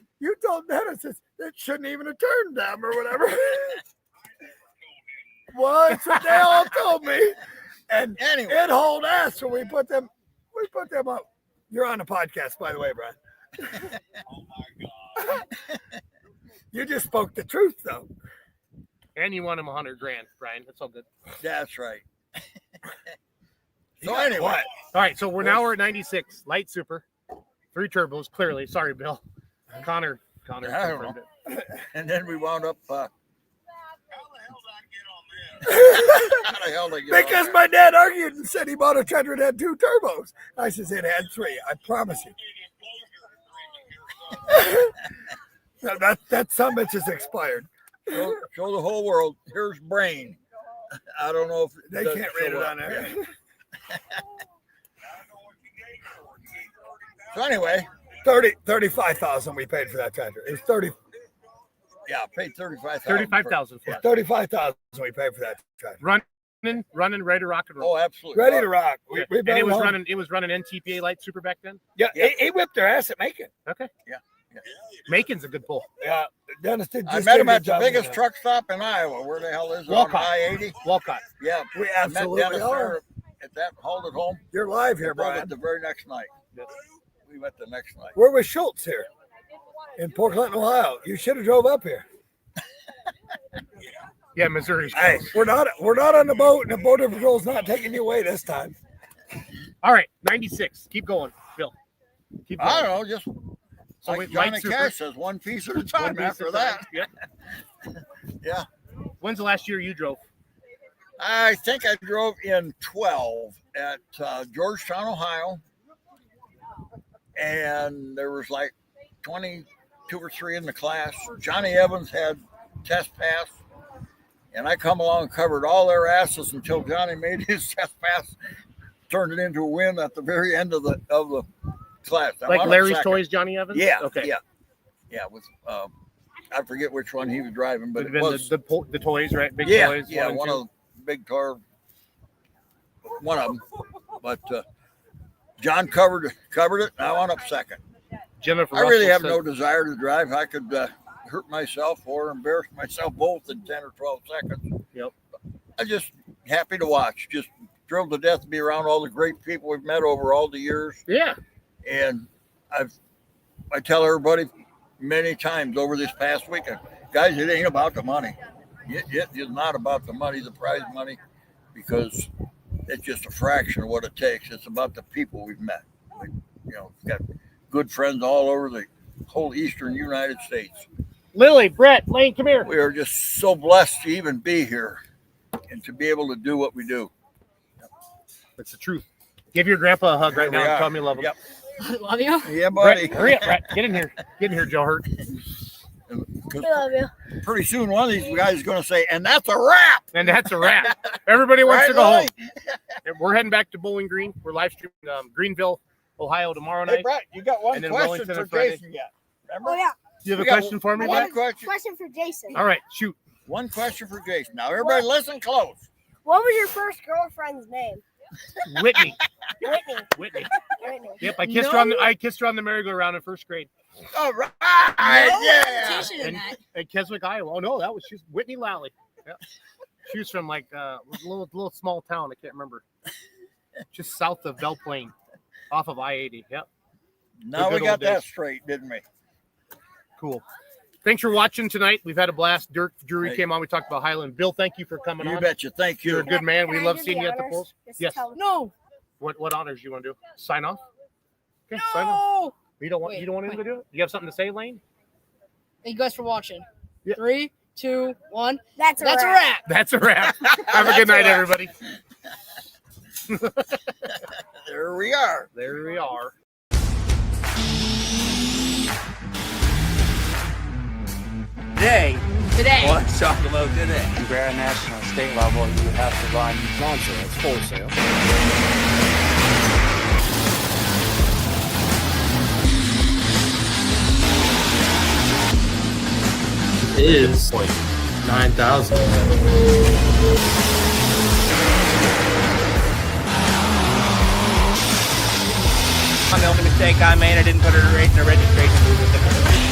that shouldn't even have turned them or whatever. Well, it's what they all told me. And Anyway. it hold ass when we put them up. You're on the podcast, by the way, Brian. Oh my God. You just spoke the truth, though. And you won him $100,000, Brian. That's all good. That's right. So anyway. All right, so we're at 96. Light super. 3 turbos, clearly. Sorry, Bill. Connor. I don't know. And then we wound up. How the hell did I get Because on my dad argued and said he bought a tractor that had 2 turbos. I says it had 3. I promise you. that son bitch is expired. Show the whole world. Here's Brain. I don't know if They can't read it on there. Yeah. So anyway, 35,000 we paid for that tractor. It was 30. Yeah, paid 35,000. 35,000 for it. 35,000 we paid for that tractor. Running, ready to rock and roll. Oh, absolutely. Ready to rock. Yeah. We And it was running NTPA light super back then. Yeah, he whipped their ass at Macon. Okay. Yeah. Macon's a good pull. Yeah, Dennis did. I met him at the biggest truck stop in Iowa. Where the hell is it? Walcott. On I-80? Walcott. Yeah, We I met absolutely Dennis are. there at that halt at home. You're live here, Drove Brian. it the very next night. Yes. We went the next night. We're with Schultz here in Port Clinton, Ohio. You should have drove up here. Yeah, Missouri's Hey, close. we're not on the boat, and the border patrol's not taking you away this time. All right, 96. Keep going, Bill. Keep going. I don't know, just So like wait, Johnny light super. Cash says, one piece at a time. One piece After at a that, time. Yeah. yeah. When's the last year you drove? I think I drove in 12 at Georgetown, Ohio. And there was like 22 or 3 in the class. Johnny Evans had test pass. And I come along and covered all their asses until Johnny made his test pass, turned it into a win at the very end of the class. I Like wound up Larry's second. Toys, Johnny Evans? Yeah. Okay. Yeah. With I forget which one he was driving, but But it was the toys, right? Big yeah, toys. yeah, and one two. of the big car, one of them. But John covered it, and I wound up second. Jennifer I really Russell have said- no desire to drive. I could hurt myself or embarrass myself both in 10 or 12 seconds. Yep. I'm just happy to watch. Just thrilled to death to be around all the great people we've met over all the years. Yeah. And I tell everybody many times over this past weekend, guys, it ain't about the money. It is not about the money, the prize money, because it's just a fraction of what it takes. It's about the people we've met. We've got good friends all over the whole eastern United States. Lily, Brett, Lane, come here. We are just so blessed to even be here and to be able to do what we do. That's the truth. Give your grandpa a hug right Here we now and are. tell him you love him. Yep. Love you. Yeah, buddy. Brett, hurry up, Brett. Get in here. Get in here, Joe Hirt. I love you. Pretty soon, one of these guys is going to say, and that's a wrap. And that's a wrap. Everybody wants Right, to go home. Lily? And we're heading back to Bowling Green. We're live streaming Greenville, Ohio tomorrow Hey, night. Brett, you got one And then question Wellington for on Friday. Jason yet. Remember? Oh, yeah. You have a We got question for me, I Brett? got a question. question for Jason. All right, shoot. One question for Jason. Now, everybody listen close. What was your first girlfriend's name? Whitney. Whitney. Whitney. Whitney. Yep, I kissed her on the merry-go-round in first grade. All right. No Yeah. hesitation in And that. at Keswick, Iowa. Oh no, she's Whitney Lally. Yep. She was from like a little small town. I can't remember. Just south of Belle Plaine, off of I-80. Yep. Now The we good got old that days. straight, didn't we? Cool. Thanks for watching tonight. We've had a blast. Dirk Drury Hey. came on. We talked about Highland. Bill, thank you for coming You on. betcha. Thank You're you. a good man. We Can I love do seeing the you at the honors? polls. Just to Yes. tell them. No. What honors you want to do? Sign off. Okay, sign off. No. You don't want him to do it? You have something to say, Lane? Thank you guys for watching. Yeah. 3, 2, 1. That's a That's a wrap. wrap. That's a wrap. Have a good night, everybody. There we are. There we are. Today, Today. let's talk about today. Grand National state level, you have to run non-sales, wholesale. Is like 9,000. The only mistake I made, I didn't put it in the registration.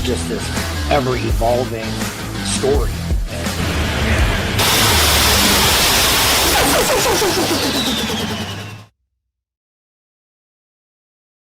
just this ever evolving story.